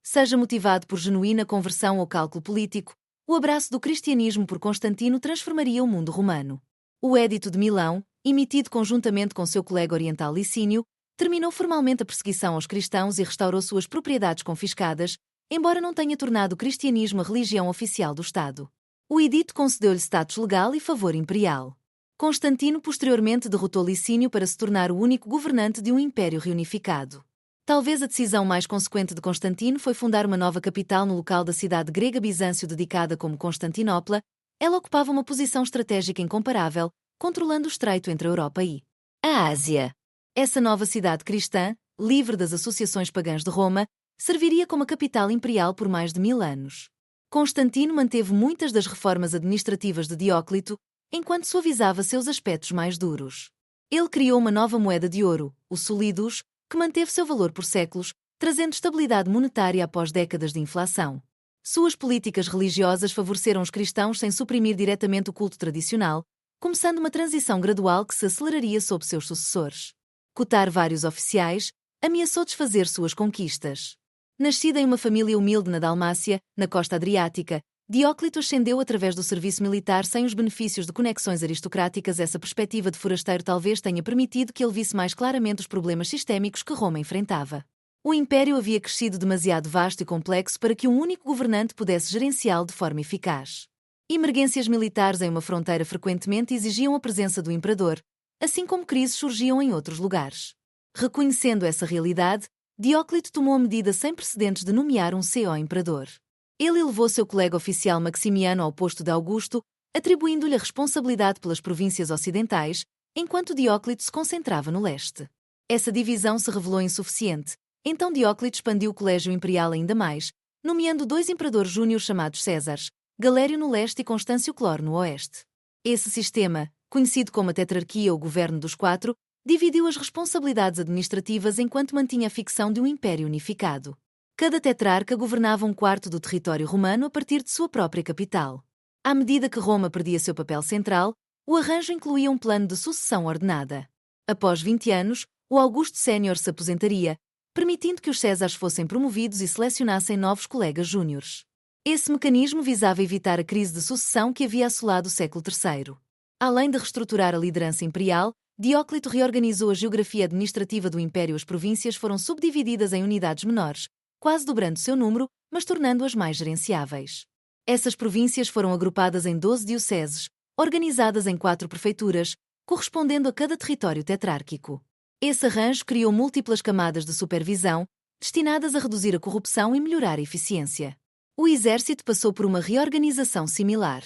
Seja motivado por genuína conversão ou cálculo político, o abraço do cristianismo por Constantino transformaria o mundo romano. O Édito de Milão, emitido conjuntamente com seu colega oriental Licínio, terminou formalmente a perseguição aos cristãos e restaurou suas propriedades confiscadas, embora não tenha tornado o cristianismo a religião oficial do Estado. O edito concedeu-lhe status legal e favor imperial. Constantino posteriormente derrotou Licínio para se tornar o único governante de um império reunificado. Talvez a decisão mais consequente de Constantino foi fundar uma nova capital no local da cidade grega Bizâncio dedicada como Constantinopla. Ela ocupava uma posição estratégica incomparável, controlando o estreito entre a Europa e a Ásia. Essa nova cidade cristã, livre das associações pagãs de Roma, serviria como a capital imperial por mais de 1000 anos. Constantino manteve muitas das reformas administrativas de Dióclito, enquanto suavizava seus aspectos mais duros. Ele criou uma nova moeda de ouro, o solidus, que manteve seu valor por séculos, trazendo estabilidade monetária após décadas de inflação. Suas políticas religiosas favoreceram os cristãos sem suprimir diretamente o culto tradicional, começando uma transição gradual que se aceleraria sob seus sucessores. Cotar vários oficiais, ameaçou desfazer suas conquistas. Nascida em uma família humilde na Dalmácia, na costa adriática, Dióclito ascendeu através do serviço militar sem os benefícios de conexões aristocráticas. Essa perspectiva de forasteiro talvez tenha permitido que ele visse mais claramente os problemas sistémicos que Roma enfrentava. O império havia crescido demasiado vasto e complexo para que um único governante pudesse gerenciá-lo de forma eficaz. Emergências militares em uma fronteira frequentemente exigiam a presença do imperador, assim como crises surgiam em outros lugares. Reconhecendo essa realidade, Dióclito tomou a medida sem precedentes de nomear um co-imperador. Ele elevou seu colega oficial Maximiano ao posto de Augusto, atribuindo-lhe a responsabilidade pelas províncias ocidentais, enquanto Dióclito se concentrava no leste. Essa divisão se revelou insuficiente, então Dióclito expandiu o colégio imperial ainda mais, nomeando 2 imperadores júniores chamados Césares, Galério no leste e Constâncio Cloro no oeste. Esse sistema, conhecido como a tetrarquia ou governo dos 4, dividiu as responsabilidades administrativas enquanto mantinha a ficção de um império unificado. Cada tetrarca governava um quarto do território romano a partir de sua própria capital. À medida que Roma perdia seu papel central, o arranjo incluía um plano de sucessão ordenada. Após 20 anos, o Augusto Sénior se aposentaria, permitindo que os Césares fossem promovidos e selecionassem novos colegas júniores. Esse mecanismo visava evitar a crise de sucessão que havia assolado o século III. Além de reestruturar a liderança imperial, Dióclito reorganizou a geografia administrativa do império. As províncias foram subdivididas em unidades menores, quase dobrando seu número, mas tornando-as mais gerenciáveis. Essas províncias foram agrupadas em 12 dioceses, organizadas em 4 prefeituras, correspondendo a cada território tetrárquico. Esse arranjo criou múltiplas camadas de supervisão, destinadas a reduzir a corrupção e melhorar a eficiência. O exército passou por uma reorganização similar.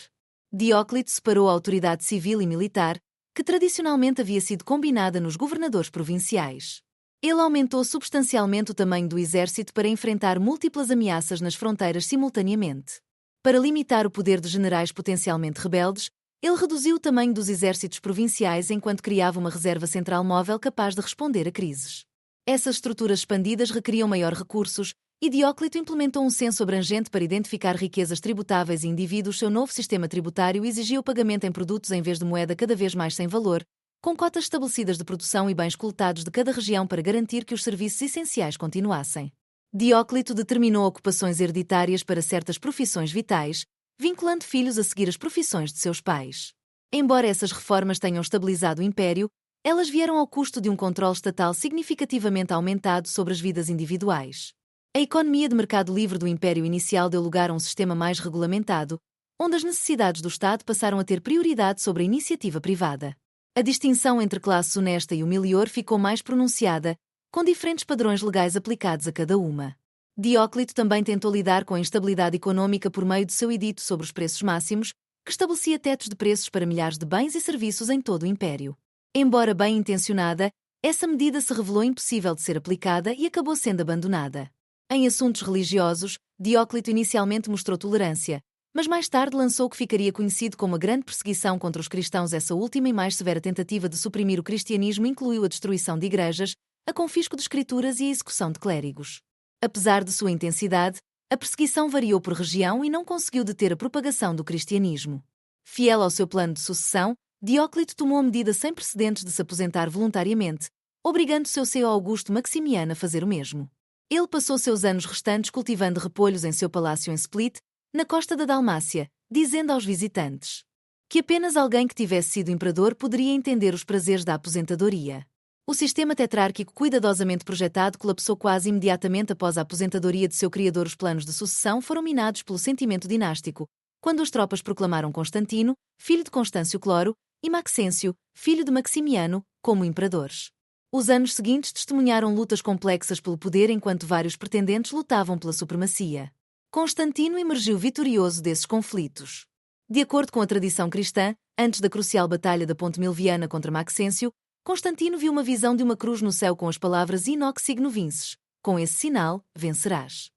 Dióclito separou a autoridade civil e militar, que tradicionalmente havia sido combinada nos governadores provinciais. Ele aumentou substancialmente o tamanho do exército para enfrentar múltiplas ameaças nas fronteiras simultaneamente. Para limitar o poder de generais potencialmente rebeldes, ele reduziu o tamanho dos exércitos provinciais enquanto criava uma reserva central móvel capaz de responder a crises. Essas estruturas expandidas requeriam maior recursos, e Dióclito implementou um censo abrangente para identificar riquezas tributáveis e indivíduos. Seu novo sistema tributário exigia o pagamento em produtos em vez de moeda cada vez mais sem valor, com cotas estabelecidas de produção e bens coletados de cada região para garantir que os serviços essenciais continuassem. Dióclito determinou ocupações hereditárias para certas profissões vitais, vinculando filhos a seguir as profissões de seus pais. Embora essas reformas tenham estabilizado o império, elas vieram ao custo de um controle estatal significativamente aumentado sobre as vidas individuais. A economia de mercado livre do império inicial deu lugar a um sistema mais regulamentado, onde as necessidades do Estado passaram a ter prioridade sobre a iniciativa privada. A distinção entre classe honesta e humilhor ficou mais pronunciada, com diferentes padrões legais aplicados a cada uma. Dióclito também tentou lidar com a instabilidade econômica por meio de seu edito sobre os preços máximos, que estabelecia tetos de preços para milhares de bens e serviços em todo o império. Embora bem intencionada, essa medida se revelou impossível de ser aplicada e acabou sendo abandonada. Em assuntos religiosos, Dióclito inicialmente mostrou tolerância, mas mais tarde lançou o que ficaria conhecido como a Grande Perseguição contra os cristãos. Essa última e mais severa tentativa de suprimir o cristianismo incluiu a destruição de igrejas, a confisco de escrituras e a execução de clérigos. Apesar de sua intensidade, a perseguição variou por região e não conseguiu deter a propagação do cristianismo. Fiel ao seu plano de sucessão, Dióclito tomou a medida sem precedentes de se aposentar voluntariamente, obrigando seu CEO Augusto Maximiano a fazer o mesmo. Ele passou seus anos restantes cultivando repolhos em seu palácio em Split, na costa da Dalmácia, dizendo aos visitantes que apenas alguém que tivesse sido imperador poderia entender os prazeres da aposentadoria. O sistema tetrárquico cuidadosamente projetado colapsou quase imediatamente após a aposentadoria de seu criador. Os planos de sucessão foram minados pelo sentimento dinástico, quando as tropas proclamaram Constantino, filho de Constâncio Cloro, e Maxêncio, filho de Maximiano, como imperadores. Os anos seguintes testemunharam lutas complexas pelo poder enquanto vários pretendentes lutavam pela supremacia. Constantino emergiu vitorioso desses conflitos. De acordo com a tradição cristã, antes da crucial batalha da Ponte Milviana contra Maxêncio, Constantino viu uma visão de uma cruz no céu com as palavras Inox signo vinces, com esse sinal, vencerás.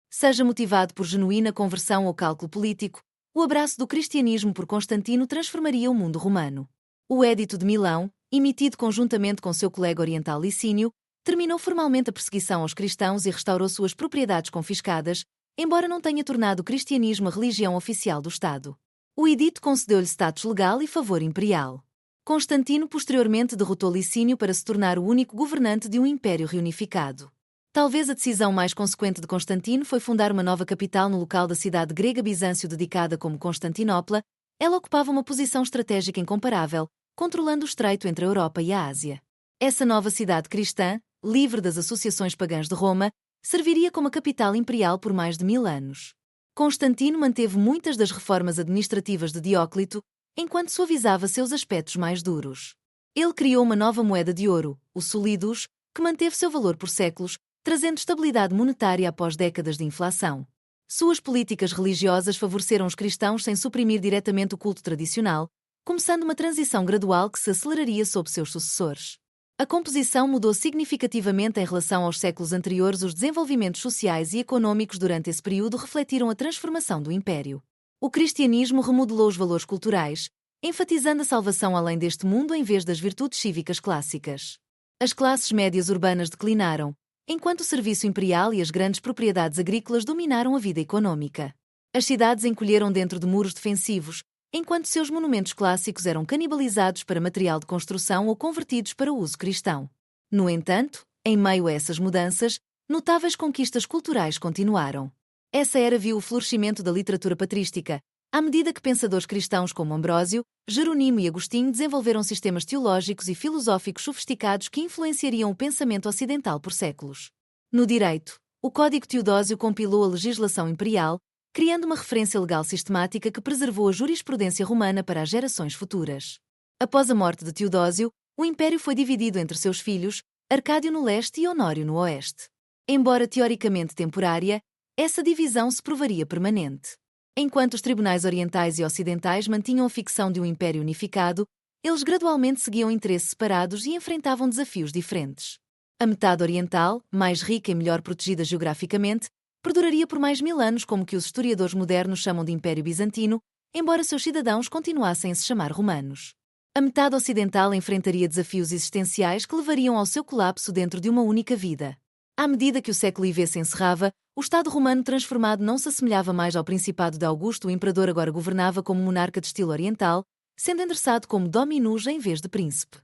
Seja motivado por genuína conversão ou cálculo político, o abraço do cristianismo por Constantino transformaria o mundo romano. O Édito de Milão, emitido conjuntamente com seu colega oriental Licínio, terminou formalmente a perseguição aos cristãos e restaurou suas propriedades confiscadas, embora não tenha tornado o cristianismo a religião oficial do Estado. O edito concedeu-lhe status legal e favor imperial. Constantino posteriormente derrotou Licínio para se tornar o único governante de um império reunificado. Talvez a decisão mais consequente de Constantino foi fundar uma nova capital no local da cidade grega Bizâncio dedicada como Constantinopla. Ela ocupava uma posição estratégica incomparável, controlando o estreito entre a Europa e a Ásia. Essa nova cidade cristã, livre das associações pagãs de Roma, serviria como a capital imperial por mais de 1000 anos. Constantino manteve muitas das reformas administrativas de Dióclito, enquanto suavizava seus aspectos mais duros. Ele criou uma nova moeda de ouro, o solidus, que manteve seu valor por séculos, trazendo estabilidade monetária após décadas de inflação. Suas políticas religiosas favoreceram os cristãos sem suprimir diretamente o culto tradicional, começando uma transição gradual que se aceleraria sob seus sucessores. A composição mudou significativamente em relação aos séculos anteriores. Os desenvolvimentos sociais e econômicos durante esse período refletiram a transformação do império. O cristianismo remodelou os valores culturais, enfatizando a salvação além deste mundo em vez das virtudes cívicas clássicas. As classes médias urbanas declinaram, enquanto o serviço imperial e as grandes propriedades agrícolas dominaram a vida econômica. As cidades encolheram dentro de muros defensivos, enquanto seus monumentos clássicos eram canibalizados para material de construção ou convertidos para uso cristão. No entanto, em meio a essas mudanças, notáveis conquistas culturais continuaram. Essa era viu o florescimento da literatura patrística, à medida que pensadores cristãos como Ambrósio, Jeronimo e Agostinho desenvolveram sistemas teológicos e filosóficos sofisticados que influenciariam o pensamento ocidental por séculos. No direito, o Código Teodósio compilou a legislação imperial, criando uma referência legal sistemática que preservou a jurisprudência romana para as gerações futuras. Após a morte de Teodósio, o império foi dividido entre seus filhos, Arcádio no leste e Honório no oeste. Embora teoricamente temporária, essa divisão se provaria permanente. Enquanto os tribunais orientais e ocidentais mantinham a ficção de um império unificado, eles gradualmente seguiam interesses separados e enfrentavam desafios diferentes. A metade oriental, mais rica e melhor protegida geograficamente, perduraria por mais 1000 anos como que os historiadores modernos chamam de Império Bizantino, embora seus cidadãos continuassem a se chamar romanos. A metade ocidental enfrentaria desafios existenciais que levariam ao seu colapso dentro de uma única vida. À medida que o século IV se encerrava, o Estado romano transformado não se assemelhava mais ao Principado de Augusto. O imperador agora governava como monarca de estilo oriental, sendo endereçado como dominus em vez de príncipe.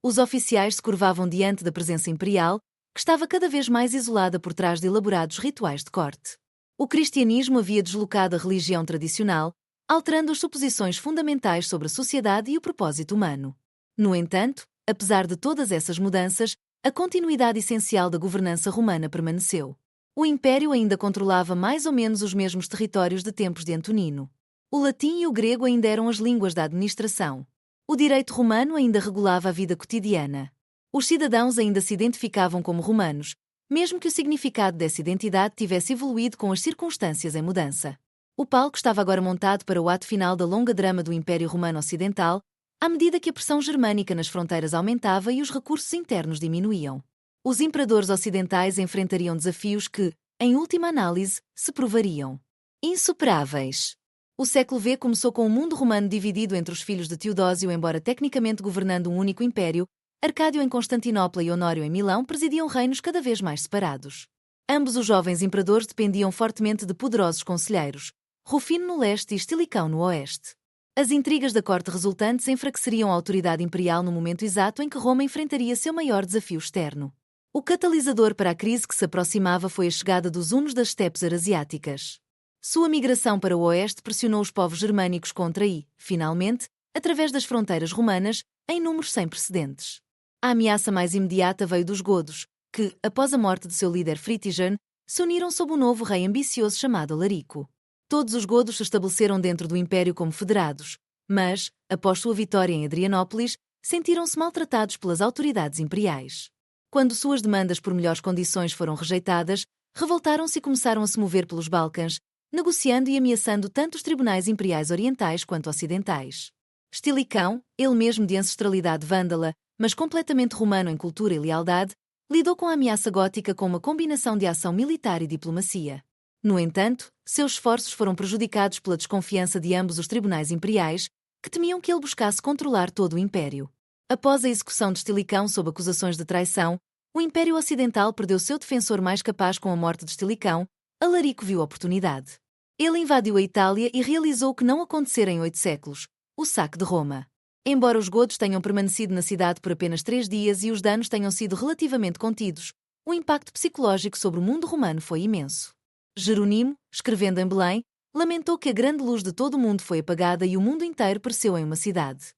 Os oficiais se curvavam diante da presença imperial, que estava cada vez mais isolada por trás de elaborados rituais de corte. O cristianismo havia deslocado a religião tradicional, alterando as suposições fundamentais sobre a sociedade e o propósito humano. No entanto, apesar de todas essas mudanças, a continuidade essencial da governança romana permaneceu. O império ainda controlava mais ou menos os mesmos territórios de tempos de Antonino. O latim e o grego ainda eram as línguas da administração. O direito romano ainda regulava a vida cotidiana. Os cidadãos ainda se identificavam como romanos, mesmo que o significado dessa identidade tivesse evoluído com as circunstâncias em mudança. O palco estava agora montado para o ato final da longa drama do Império Romano Ocidental, à medida que a pressão germânica nas fronteiras aumentava e os recursos internos diminuíam. Os imperadores ocidentais enfrentariam desafios que, em última análise, se provariam insuperáveis. O século V começou com o mundo romano dividido entre os filhos de Teodósio, embora tecnicamente governando um único império. Arcádio em Constantinopla e Honório em Milão presidiam reinos cada vez mais separados. Ambos os jovens imperadores dependiam fortemente de poderosos conselheiros, Rufino no leste e Estilicão no oeste. As intrigas da corte resultantes enfraqueceriam a autoridade imperial no momento exato em que Roma enfrentaria seu maior desafio externo. O catalisador para a crise que se aproximava foi a chegada dos hunos das estepes eurasiáticas. Sua migração para o oeste pressionou os povos germânicos contra e, finalmente, através das fronteiras romanas, em números sem precedentes. A ameaça mais imediata veio dos godos, que, após a morte de seu líder Fritigern, se uniram sob um novo rei ambicioso chamado Alarico. Todos os godos se estabeleceram dentro do império como federados, mas, após sua vitória em Adrianópolis, sentiram-se maltratados pelas autoridades imperiais. Quando suas demandas por melhores condições foram rejeitadas, revoltaram-se e começaram a se mover pelos Balcãs, negociando e ameaçando tanto os tribunais imperiais orientais quanto ocidentais. Estilicão, ele mesmo de ancestralidade vândala, mas completamente romano em cultura e lealdade, lidou com a ameaça gótica com uma combinação de ação militar e diplomacia. No entanto, seus esforços foram prejudicados pela desconfiança de ambos os tribunais imperiais, que temiam que ele buscasse controlar todo o império. Após a execução de Estilicão sob acusações de traição, o Império Ocidental perdeu seu defensor mais capaz com a morte de Estilicão. Alarico viu a oportunidade. Ele invadiu a Itália e realizou o que não acontecera em 8 séculos, o saque de Roma. Embora os godos tenham permanecido na cidade por apenas 3 dias e os danos tenham sido relativamente contidos, o impacto psicológico sobre o mundo romano foi imenso. Jerónimo, escrevendo em Belém, lamentou que a grande luz de todo o mundo foi apagada e o mundo inteiro pereceu em uma cidade.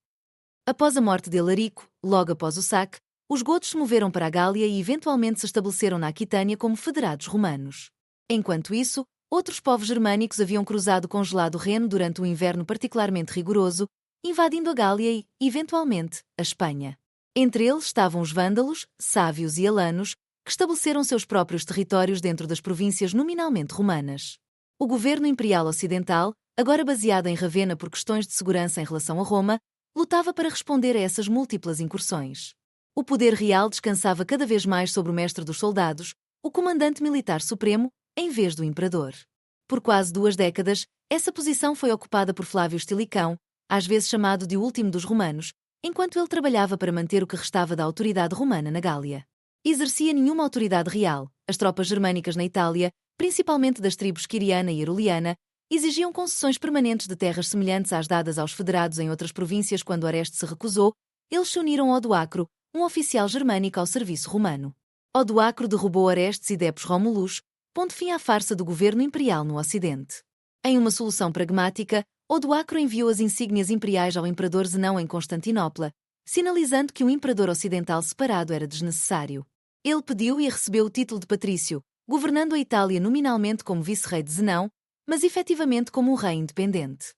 Após a morte de Alarico, logo após o saque, os godos se moveram para a Gália e eventualmente se estabeleceram na Aquitânia como federados romanos. Enquanto isso, outros povos germânicos haviam cruzado o congelado Reno durante um inverno particularmente rigoroso, invadindo a Gália e, eventualmente, a Espanha. Entre eles estavam os vândalos, sávios e alanos, que estabeleceram seus próprios territórios dentro das províncias nominalmente romanas. O governo imperial ocidental, agora baseado em Ravenna por questões de segurança em relação a Roma, lutava para responder a essas múltiplas incursões. O poder real descansava cada vez mais sobre o mestre dos soldados, o comandante militar supremo, em vez do imperador. Por quase 2 décadas, essa posição foi ocupada por Flávio Estilicão, às vezes chamado de o último dos romanos, enquanto ele trabalhava para manter o que restava da autoridade romana na Gália. Exercia nenhuma autoridade real. As tropas germânicas na Itália, principalmente das tribos quiriana e eruliana, exigiam concessões permanentes de terras semelhantes às dadas aos federados em outras províncias. Quando Orestes se recusou, eles se uniram a Odoacro, um oficial germânico ao serviço romano. Odoacro derrubou Orestes e Depus Romulus, pondo fim à farsa do governo imperial no Ocidente. Em uma solução pragmática, Odoacro enviou as insígnias imperiais ao imperador Zenão em Constantinopla, sinalizando que um imperador ocidental separado era desnecessário. Ele pediu e recebeu o título de patrício, governando a Itália nominalmente como vice-rei de Zenão, mas efetivamente como um rei independente.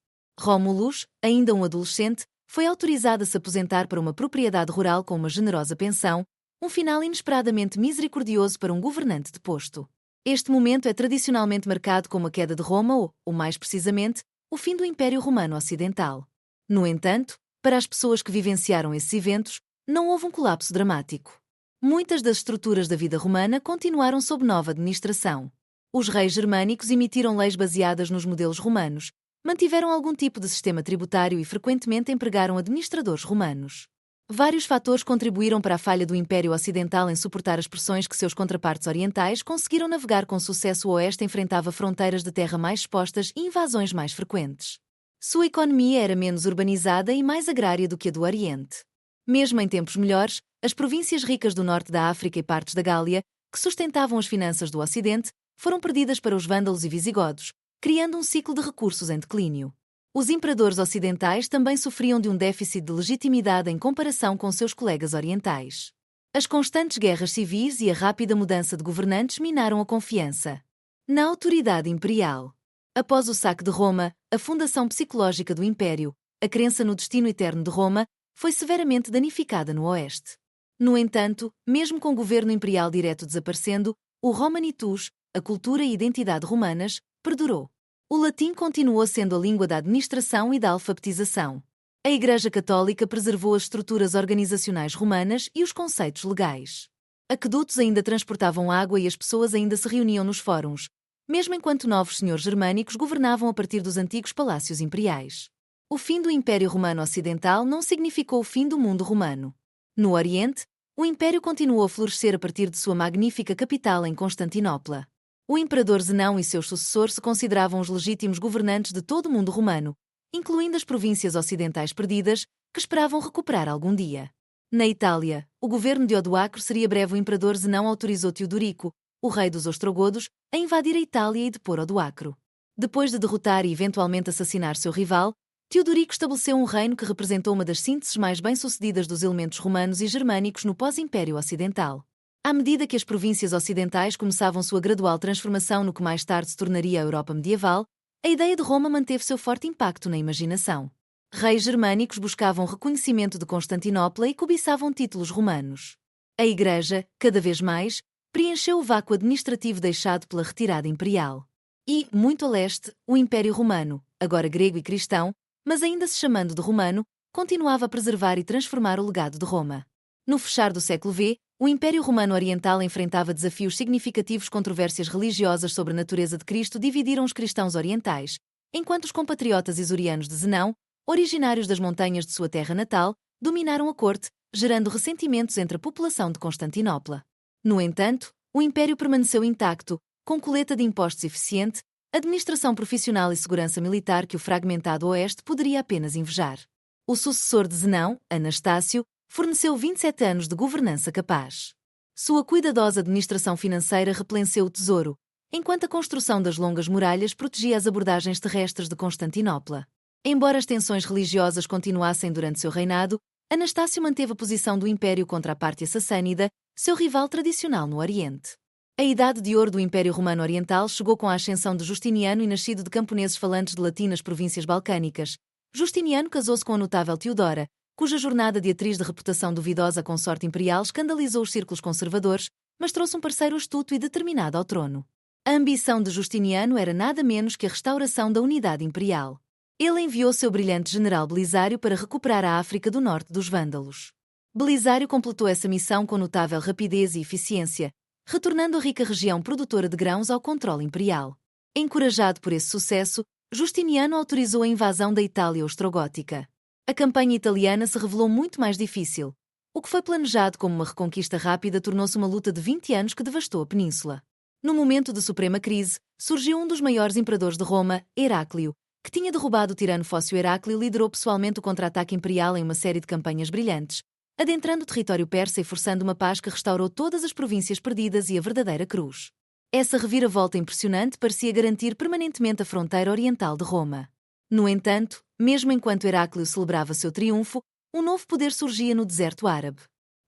Romulus, ainda um adolescente, foi autorizado a se aposentar para uma propriedade rural com uma generosa pensão, um final inesperadamente misericordioso para um governante deposto. Este momento é tradicionalmente marcado como a queda de Roma ou mais precisamente, o fim do Império Romano Ocidental. No entanto, para as pessoas que vivenciaram esses eventos, não houve um colapso dramático. Muitas das estruturas da vida romana continuaram sob nova administração. Os reis germânicos emitiram leis baseadas nos modelos romanos, mantiveram algum tipo de sistema tributário e frequentemente empregaram administradores romanos. Vários fatores contribuíram para a falha do Império Ocidental em suportar as pressões que seus contrapartes orientais conseguiram navegar com sucesso. O Oeste enfrentava fronteiras de terra mais expostas e invasões mais frequentes. Sua economia era menos urbanizada e mais agrária do que a do Oriente. Mesmo em tempos melhores, as províncias ricas do norte da África e partes da Gália, que sustentavam as finanças do Ocidente, foram perdidas para os vândalos e visigodos, criando um ciclo de recursos em declínio. Os imperadores ocidentais também sofriam de um déficit de legitimidade em comparação com seus colegas orientais. As constantes guerras civis e a rápida mudança de governantes minaram a confiança na autoridade imperial. Após o saque de Roma, a fundação psicológica do Império, a crença no destino eterno de Roma, foi severamente danificada no Oeste. No entanto, mesmo com o governo imperial direto desaparecendo, o Romanitus, a cultura e identidade romanas, perdurou. O latim continuou sendo a língua da administração e da alfabetização. A Igreja Católica preservou as estruturas organizacionais romanas e os conceitos legais. Aquedutos ainda transportavam água e as pessoas ainda se reuniam nos fóruns, mesmo enquanto novos senhores germânicos governavam a partir dos antigos palácios imperiais. O fim do Império Romano Ocidental não significou o fim do mundo romano. No Oriente, o Império continuou a florescer a partir de sua magnífica capital em Constantinopla. O imperador Zenão e seus sucessores se consideravam os legítimos governantes de todo o mundo romano, incluindo as províncias ocidentais perdidas, que esperavam recuperar algum dia. Na Itália, o governo de Odoacro seria breve. O imperador Zenão autorizou Teodorico, o rei dos ostrogodos, a invadir a Itália e depor Odoacro. Depois de derrotar e eventualmente assassinar seu rival, Teodorico estabeleceu um reino que representou uma das sínteses mais bem-sucedidas dos elementos romanos e germânicos no pós-Império Ocidental. À medida que as províncias ocidentais começavam sua gradual transformação no que mais tarde se tornaria a Europa medieval, a ideia de Roma manteve seu forte impacto na imaginação. Reis germânicos buscavam reconhecimento de Constantinopla e cobiçavam títulos romanos. A Igreja, cada vez mais, preencheu o vácuo administrativo deixado pela retirada imperial. E, muito a leste, o Império Romano, agora grego e cristão, mas ainda se chamando de romano, continuava a preservar e transformar o legado de Roma. No fechar do século V, o Império Romano Oriental enfrentava desafios significativos. Controvérsias religiosas sobre a natureza de Cristo dividiram os cristãos orientais, enquanto os compatriotas isurianos de Zenão, originários das montanhas de sua terra natal, dominaram a corte, gerando ressentimentos entre a população de Constantinopla. No entanto, o Império permaneceu intacto, com coleta de impostos eficiente, administração profissional e segurança militar que o fragmentado Oeste poderia apenas invejar. O sucessor de Zenão, Anastácio, forneceu 27 anos de governança capaz. Sua cuidadosa administração financeira replenceu o tesouro, enquanto a construção das longas muralhas protegia as abordagens terrestres de Constantinopla. Embora as tensões religiosas continuassem durante seu reinado, Anastácio manteve a posição do Império contra a Pártia Sassânida, seu rival tradicional no Oriente. A idade de ouro do Império Romano Oriental chegou com a ascensão de Justiniano e nascido de camponeses falantes de latim nas províncias balcânicas. Justiniano casou-se com a notável Teodora, cuja jornada de atriz de reputação duvidosa à consorte imperial escandalizou os círculos conservadores, mas trouxe um parceiro astuto e determinado ao trono. A ambição de Justiniano era nada menos que a restauração da unidade imperial. Ele enviou seu brilhante general Belisário para recuperar a África do Norte dos vândalos. Belisário completou essa missão com notável rapidez e eficiência, retornando a rica região produtora de grãos ao controle imperial. Encorajado por esse sucesso, Justiniano autorizou a invasão da Itália ostrogótica. A campanha italiana se revelou muito mais difícil. O que foi planejado como uma reconquista rápida tornou-se uma luta de 20 anos que devastou a península. No momento de suprema crise, surgiu um dos maiores imperadores de Roma, Heráclio, que tinha derrubado o tirano Fócio. Heráclio liderou pessoalmente o contra-ataque imperial em uma série de campanhas brilhantes, adentrando o território persa e forçando uma paz que restaurou todas as províncias perdidas e a verdadeira cruz. Essa reviravolta impressionante parecia garantir permanentemente a fronteira oriental de Roma. No entanto, mesmo enquanto Heráclio celebrava seu triunfo, um novo poder surgia no deserto árabe.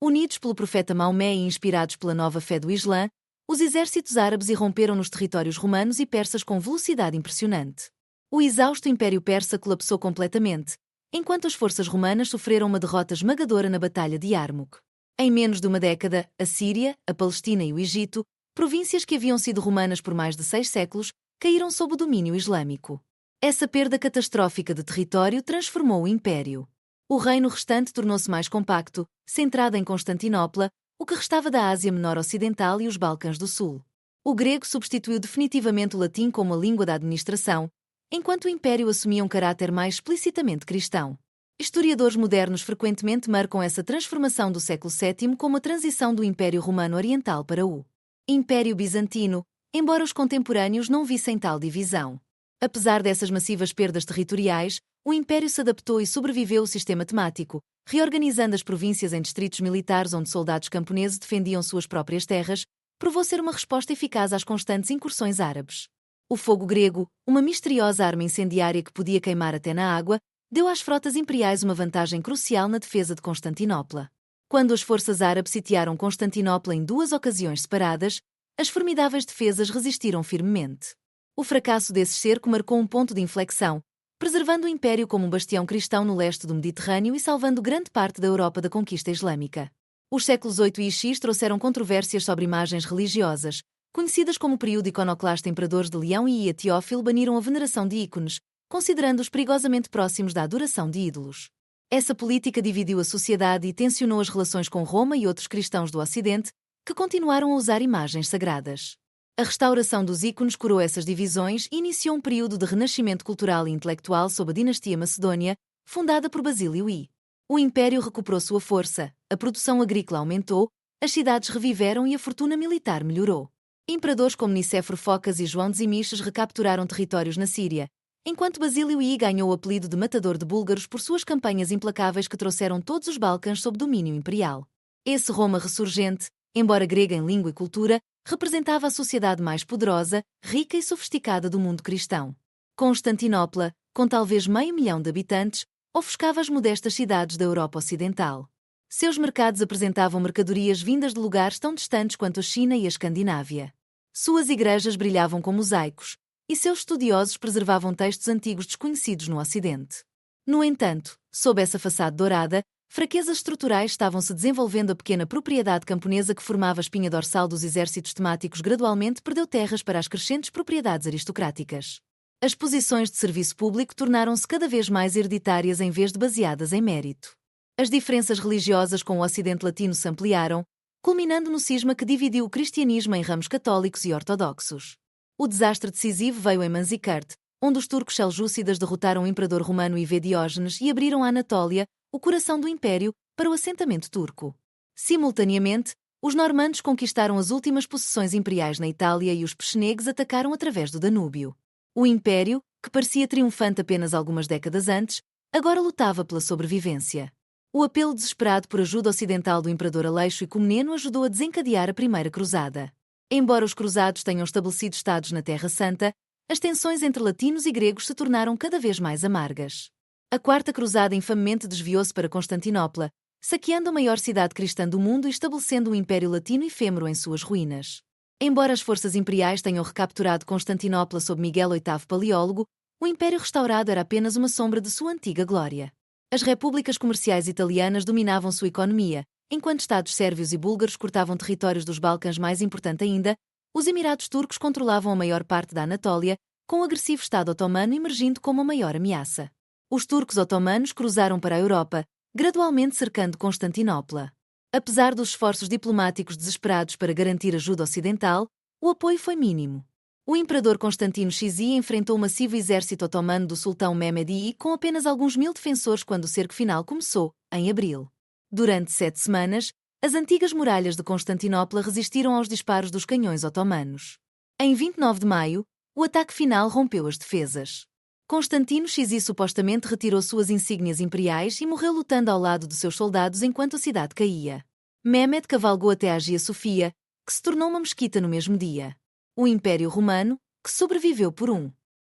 Unidos pelo profeta Maomé e inspirados pela nova fé do Islã, os exércitos árabes irromperam nos territórios romanos e persas com velocidade impressionante. O exausto Império Persa colapsou completamente, enquanto as forças romanas sofreram uma derrota esmagadora na Batalha de Yarmouk. Em menos de uma década, a Síria, a Palestina e o Egito, províncias que haviam sido romanas por mais de 6 séculos, caíram sob o domínio islâmico. Essa perda catastrófica de território transformou o Império. O reino restante tornou-se mais compacto, centrado em Constantinopla, o que restava da Ásia Menor Ocidental e os Balcãs do Sul. O grego substituiu definitivamente o latim como a língua da administração, enquanto o Império assumia um caráter mais explicitamente cristão. Historiadores modernos frequentemente marcam essa transformação do século VII como a transição do Império Romano Oriental para o Império Bizantino, embora os contemporâneos não vissem tal divisão. Apesar dessas massivas perdas territoriais, o Império se adaptou e sobreviveu ao sistema temático, reorganizando as províncias em distritos militares onde soldados camponeses defendiam suas próprias terras, provou ser uma resposta eficaz às constantes incursões árabes. O fogo grego, uma misteriosa arma incendiária que podia queimar até na água, deu às frotas imperiais uma vantagem crucial na defesa de Constantinopla. Quando as forças árabes sitiaram Constantinopla em 2 ocasiões separadas, as formidáveis defesas resistiram firmemente. O fracasso desse cerco marcou um ponto de inflexão, preservando o Império como um bastião cristão no leste do Mediterrâneo e salvando grande parte da Europa da conquista islâmica. Os séculos VIII e X trouxeram controvérsias sobre imagens religiosas, conhecidas como o período iconoclasta. Imperadores de Leão e Teófilo baniram a veneração de ícones, considerando-os perigosamente próximos da adoração de ídolos. Essa política dividiu a sociedade e tensionou as relações com Roma e outros cristãos do Ocidente, que continuaram a usar imagens sagradas. A restauração dos ícones curou essas divisões e iniciou um período de renascimento cultural e intelectual sob a dinastia Macedônia, fundada por Basílio I. O império recuperou sua força, a produção agrícola aumentou, as cidades reviveram e a fortuna militar melhorou. Imperadores como Nicéforo Focas e João de Zimisces recapturaram territórios na Síria, enquanto Basílio I ganhou o apelido de matador de búlgaros por suas campanhas implacáveis que trouxeram todos os Balcãs sob domínio imperial. Esse Roma ressurgente, embora grega em língua e cultura, representava a sociedade mais poderosa, rica e sofisticada do mundo cristão. Constantinopla, com talvez 500.000 de habitantes, ofuscava as modestas cidades da Europa Ocidental. Seus mercados apresentavam mercadorias vindas de lugares tão distantes quanto a China e a Escandinávia. Suas igrejas brilhavam com mosaicos, e seus estudiosos preservavam textos antigos desconhecidos no Ocidente. No entanto, sob essa façade dourada, fraquezas estruturais estavam se desenvolvendo. A pequena propriedade camponesa que formava a espinha dorsal dos exércitos temáticos gradualmente perdeu terras para as crescentes propriedades aristocráticas. As posições de serviço público tornaram-se cada vez mais hereditárias em vez de baseadas em mérito. As diferenças religiosas com o Ocidente Latino se ampliaram, culminando no cisma que dividiu o cristianismo em ramos católicos e ortodoxos. O desastre decisivo veio em Manzikert, onde os turcos seljúcidas derrotaram o imperador romano IV Diógenes e abriram a Anatólia, o coração do império, para o assentamento turco. Simultaneamente, os normandos conquistaram as últimas possessões imperiais na Itália e os pechenegues atacaram através do Danúbio. O império, que parecia triunfante apenas algumas décadas antes, agora lutava pela sobrevivência. O apelo desesperado por ajuda ocidental do imperador Aleixo e Comneno ajudou a desencadear a Primeira Cruzada. Embora os cruzados tenham estabelecido estados na Terra Santa, as tensões entre latinos e gregos se tornaram cada vez mais amargas. A Quarta Cruzada infamemente desviou-se para Constantinopla, saqueando a maior cidade cristã do mundo e estabelecendo um império latino efêmero em suas ruínas. Embora as forças imperiais tenham recapturado Constantinopla sob Miguel VIII Paleólogo, o império restaurado era apenas uma sombra de sua antiga glória. As repúblicas comerciais italianas dominavam sua economia, enquanto estados sérvios e búlgaros cortavam territórios dos Balcãs. Mais importante ainda, os Emirados Turcos controlavam a maior parte da Anatólia, com o agressivo Estado otomano emergindo como a maior ameaça. Os turcos otomanos cruzaram para a Europa, gradualmente cercando Constantinopla. Apesar dos esforços diplomáticos desesperados para garantir ajuda ocidental, o apoio foi mínimo. O imperador Constantino XI enfrentou o massivo exército otomano do sultão Mehmed I com apenas alguns mil defensores quando o cerco final começou, em abril. Durante 7 semanas, as antigas muralhas de Constantinopla resistiram aos disparos dos canhões otomanos. Em 29 de maio, o ataque final rompeu as defesas. Constantino XI supostamente retirou suas insígnias imperiais e morreu lutando ao lado de seus soldados enquanto a cidade caía. Mehmed cavalgou até a Hagia Sofia, que se tornou uma mesquita no mesmo dia. O Império Romano, que sobreviveu por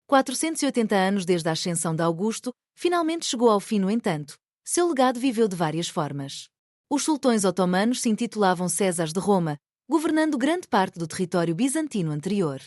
480 anos desde a ascensão de Augusto, finalmente chegou ao fim. No entanto, seu legado viveu de várias formas. Os sultões otomanos se intitulavam Césares de Roma, governando grande parte do território bizantino anterior.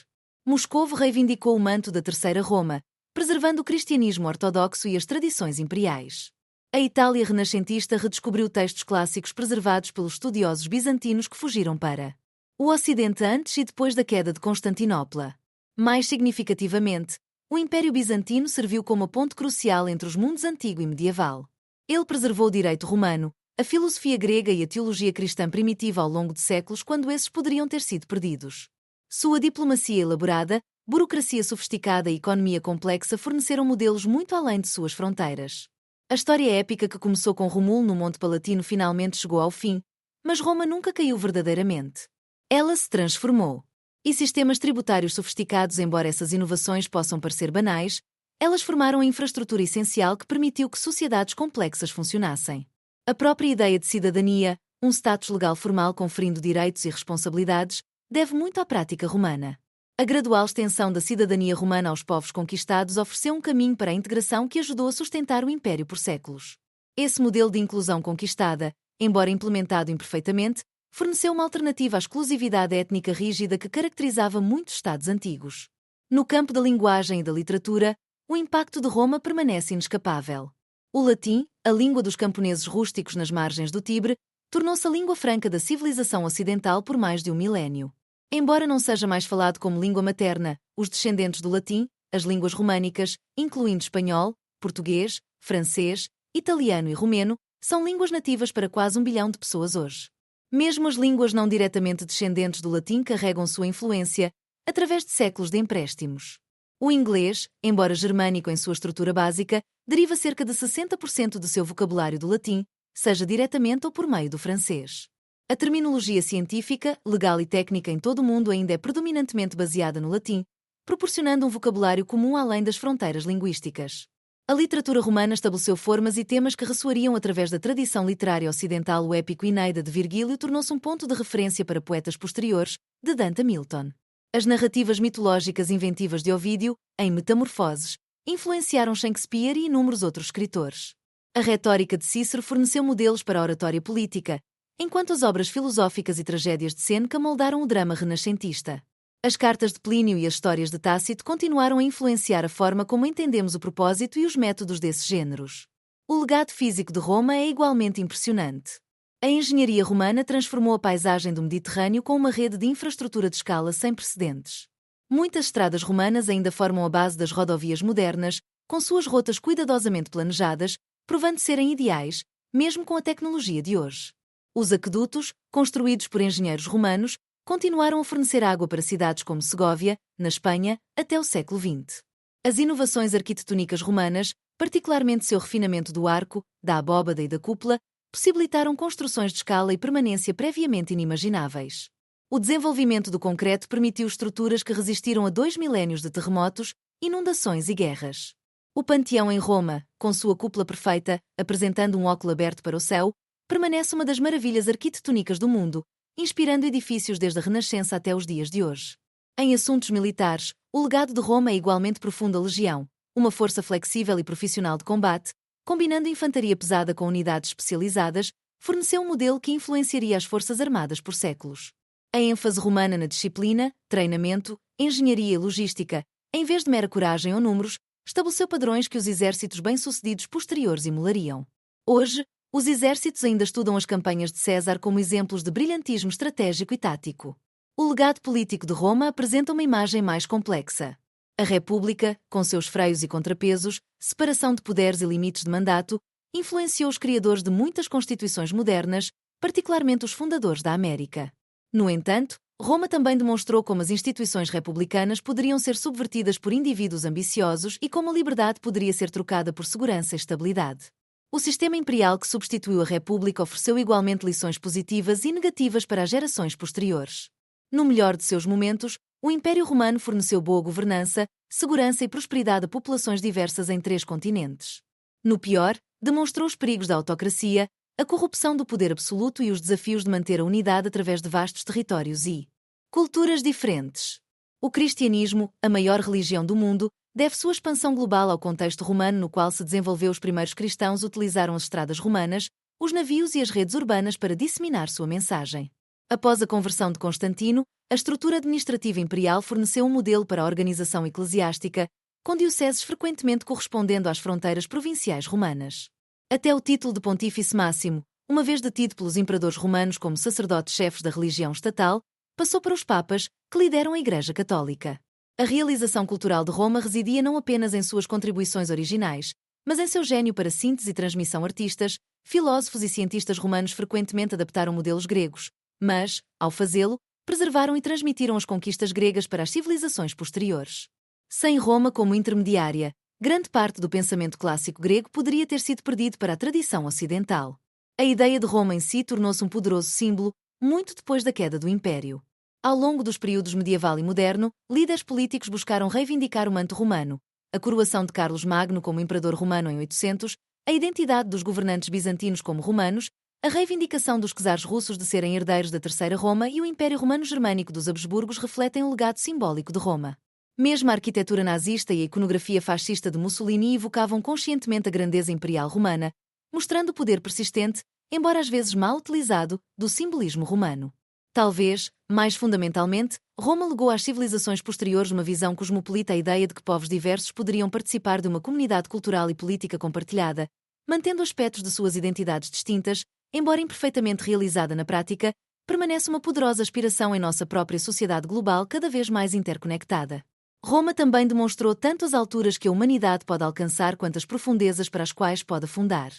Moscovo reivindicou o manto da Terceira Roma, preservando o cristianismo ortodoxo e as tradições imperiais. A Itália renascentista redescobriu textos clássicos preservados pelos estudiosos bizantinos que fugiram para o Ocidente antes e depois da queda de Constantinopla. Mais significativamente, o Império Bizantino serviu como a ponte crucial entre os mundos antigo e medieval. Ele preservou o direito romano, a filosofia grega e a teologia cristã primitiva ao longo de séculos quando esses poderiam ter sido perdidos. Sua diplomacia elaborada, burocracia sofisticada e economia complexa forneceram modelos muito além de suas fronteiras. A história épica que começou com Romulo no Monte Palatino finalmente chegou ao fim, mas Roma nunca caiu verdadeiramente. Ela se transformou. E sistemas tributários sofisticados, embora essas inovações possam parecer banais, elas formaram a infraestrutura essencial que permitiu que sociedades complexas funcionassem. A própria ideia de cidadania, um status legal formal conferindo direitos e responsabilidades, deve muito à prática romana. A gradual extensão da cidadania romana aos povos conquistados ofereceu um caminho para a integração que ajudou a sustentar o império por séculos. Esse modelo de inclusão conquistada, embora implementado imperfeitamente, forneceu uma alternativa à exclusividade étnica rígida que caracterizava muitos estados antigos. No campo da linguagem e da literatura, o impacto de Roma permanece inescapável. O latim, a língua dos camponeses rústicos nas margens do Tibre, tornou-se a língua franca da civilização ocidental por mais de um milénio. Embora não seja mais falado como língua materna, os descendentes do latim, as línguas românicas, incluindo espanhol, português, francês, italiano e romeno, são línguas nativas para quase 1 bilhão de pessoas hoje. Mesmo as línguas não diretamente descendentes do latim carregam sua influência, através de séculos de empréstimos. O inglês, embora germânico em sua estrutura básica, deriva cerca de 60% do seu vocabulário do latim, seja diretamente ou por meio do francês. A terminologia científica, legal e técnica em todo o mundo ainda é predominantemente baseada no latim, proporcionando um vocabulário comum além das fronteiras linguísticas. A literatura romana estabeleceu formas e temas que ressoariam através da tradição literária ocidental. O épico Eneida de Virgílio tornou-se um ponto de referência para poetas posteriores, de Dante a Milton. As narrativas mitológicas inventivas de Ovídio, em Metamorfoses, influenciaram Shakespeare e inúmeros outros escritores. A retórica de Cícero forneceu modelos para a oratória política, enquanto as obras filosóficas e tragédias de Sêneca moldaram o drama renascentista. As cartas de Plínio e as histórias de Tácito continuaram a influenciar a forma como entendemos o propósito e os métodos desses gêneros. O legado físico de Roma é igualmente impressionante. A engenharia romana transformou a paisagem do Mediterrâneo com uma rede de infraestrutura de escala sem precedentes. Muitas estradas romanas ainda formam a base das rodovias modernas, com suas rotas cuidadosamente planejadas, provando serem ideais, mesmo com a tecnologia de hoje. Os aquedutos, construídos por engenheiros romanos, continuaram a fornecer água para cidades como Segóvia, na Espanha, até o século XX. As inovações arquitetônicas romanas, particularmente seu refinamento do arco, da abóbada e da cúpula, possibilitaram construções de escala e permanência previamente inimagináveis. O desenvolvimento do concreto permitiu estruturas que resistiram a 2 milénios de terremotos, inundações e guerras. O Panteão em Roma, com sua cúpula perfeita, apresentando um óculo aberto para o céu, permanece uma das maravilhas arquitetônicas do mundo, inspirando edifícios desde a Renascença até os dias de hoje. Em assuntos militares, o legado de Roma é igualmente profundo. A legião, uma força flexível e profissional de combate, combinando infantaria pesada com unidades especializadas, forneceu um modelo que influenciaria as forças armadas por séculos. A ênfase romana na disciplina, treinamento, engenharia e logística, em vez de mera coragem ou números, estabeleceu padrões que os exércitos bem-sucedidos posteriores emulariam. Hoje, os exércitos ainda estudam as campanhas de César como exemplos de brilhantismo estratégico e tático. O legado político de Roma apresenta uma imagem mais complexa. A República, com seus freios e contrapesos, separação de poderes e limites de mandato, influenciou os criadores de muitas constituições modernas, particularmente os fundadores da América. No entanto, Roma também demonstrou como as instituições republicanas poderiam ser subvertidas por indivíduos ambiciosos e como a liberdade poderia ser trocada por segurança e estabilidade. O sistema imperial que substituiu a República ofereceu igualmente lições positivas e negativas para as gerações posteriores. No melhor de seus momentos, o Império Romano forneceu boa governança, segurança e prosperidade a populações diversas em 3 continentes. No pior, demonstrou os perigos da autocracia, a corrupção do poder absoluto e os desafios de manter a unidade através de vastos territórios e culturas diferentes. O cristianismo, a maior religião do mundo, deve sua expansão global ao contexto romano no qual se desenvolveu. Os primeiros cristãos utilizaram as estradas romanas, os navios e as redes urbanas para disseminar sua mensagem. Após a conversão de Constantino, a estrutura administrativa imperial forneceu um modelo para a organização eclesiástica, com dioceses frequentemente correspondendo às fronteiras provinciais romanas. Até o título de Pontífice Máximo, uma vez detido pelos imperadores romanos como sacerdotes-chefes da religião estatal, passou para os papas, que lideram a Igreja Católica. A realização cultural de Roma residia não apenas em suas contribuições originais, mas em seu gênio para síntese e transmissão. Artistas, filósofos e cientistas romanos frequentemente adaptaram modelos gregos, mas, ao fazê-lo, preservaram e transmitiram as conquistas gregas para as civilizações posteriores. Sem Roma como intermediária, grande parte do pensamento clássico grego poderia ter sido perdido para a tradição ocidental. A ideia de Roma em si tornou-se um poderoso símbolo, muito depois da queda do Império. Ao longo dos períodos medieval e moderno, líderes políticos buscaram reivindicar o manto romano, a coroação de Carlos Magno como imperador romano em 800, a identidade dos governantes bizantinos como romanos, a reivindicação dos czares russos de serem herdeiros da Terceira Roma e o Império Romano-Germânico dos Habsburgos refletem o legado simbólico de Roma. Mesmo a arquitetura nazista e a iconografia fascista de Mussolini evocavam conscientemente a grandeza imperial romana, mostrando o poder persistente, embora às vezes mal utilizado, do simbolismo romano. Talvez, mais fundamentalmente, Roma legou às civilizações posteriores uma visão cosmopolita, a ideia de que povos diversos poderiam participar de uma comunidade cultural e política compartilhada, mantendo aspectos de suas identidades distintas, embora imperfeitamente realizada na prática, permanece uma poderosa aspiração em nossa própria sociedade global cada vez mais interconectada. Roma também demonstrou tanto as alturas que a humanidade pode alcançar quanto as profundezas para as quais pode afundar.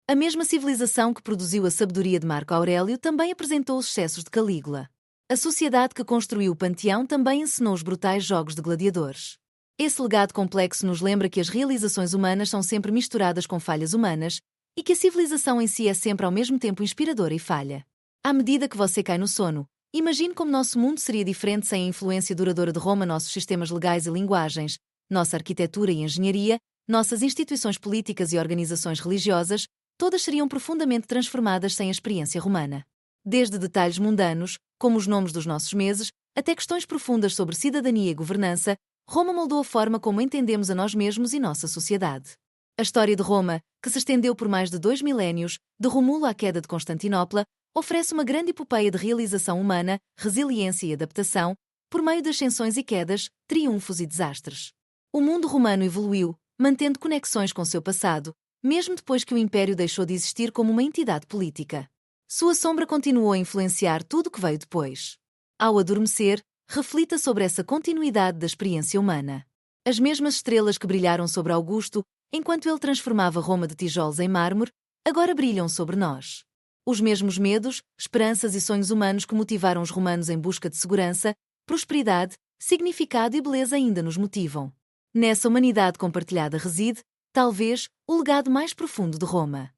A mesma civilização que produziu a sabedoria de Marco Aurélio também apresentou os excessos de Calígula. A sociedade que construiu o Panteão também encenou os brutais jogos de gladiadores. Esse legado complexo nos lembra que as realizações humanas são sempre misturadas com falhas humanas, e que a civilização em si é sempre ao mesmo tempo inspiradora e falha. À medida que você cai no sono, imagine como nosso mundo seria diferente sem a influência duradoura de Roma, nossos sistemas legais e linguagens, nossa arquitetura e engenharia, nossas instituições políticas e organizações religiosas, todas seriam profundamente transformadas sem a experiência romana. Desde detalhes mundanos, como os nomes dos nossos meses, até questões profundas sobre cidadania e governança, Roma moldou a forma como entendemos a nós mesmos e nossa sociedade. A história de Roma, que se estendeu por mais de 2 milénios, de Romulus à queda de Constantinopla, oferece uma grande epopeia de realização humana, resiliência e adaptação, por meio de ascensões e quedas, triunfos e desastres. O mundo romano evoluiu, mantendo conexões com seu passado, mesmo depois que o Império deixou de existir como uma entidade política. Sua sombra continuou a influenciar tudo o que veio depois. Ao adormecer, reflita sobre essa continuidade da experiência humana. As mesmas estrelas que brilharam sobre Augusto, enquanto ele transformava Roma de tijolos em mármore, agora brilham sobre nós. Os mesmos medos, esperanças e sonhos humanos que motivaram os romanos em busca de segurança, prosperidade, significado e beleza ainda nos motivam. Nessa humanidade compartilhada reside, talvez, o legado mais profundo de Roma.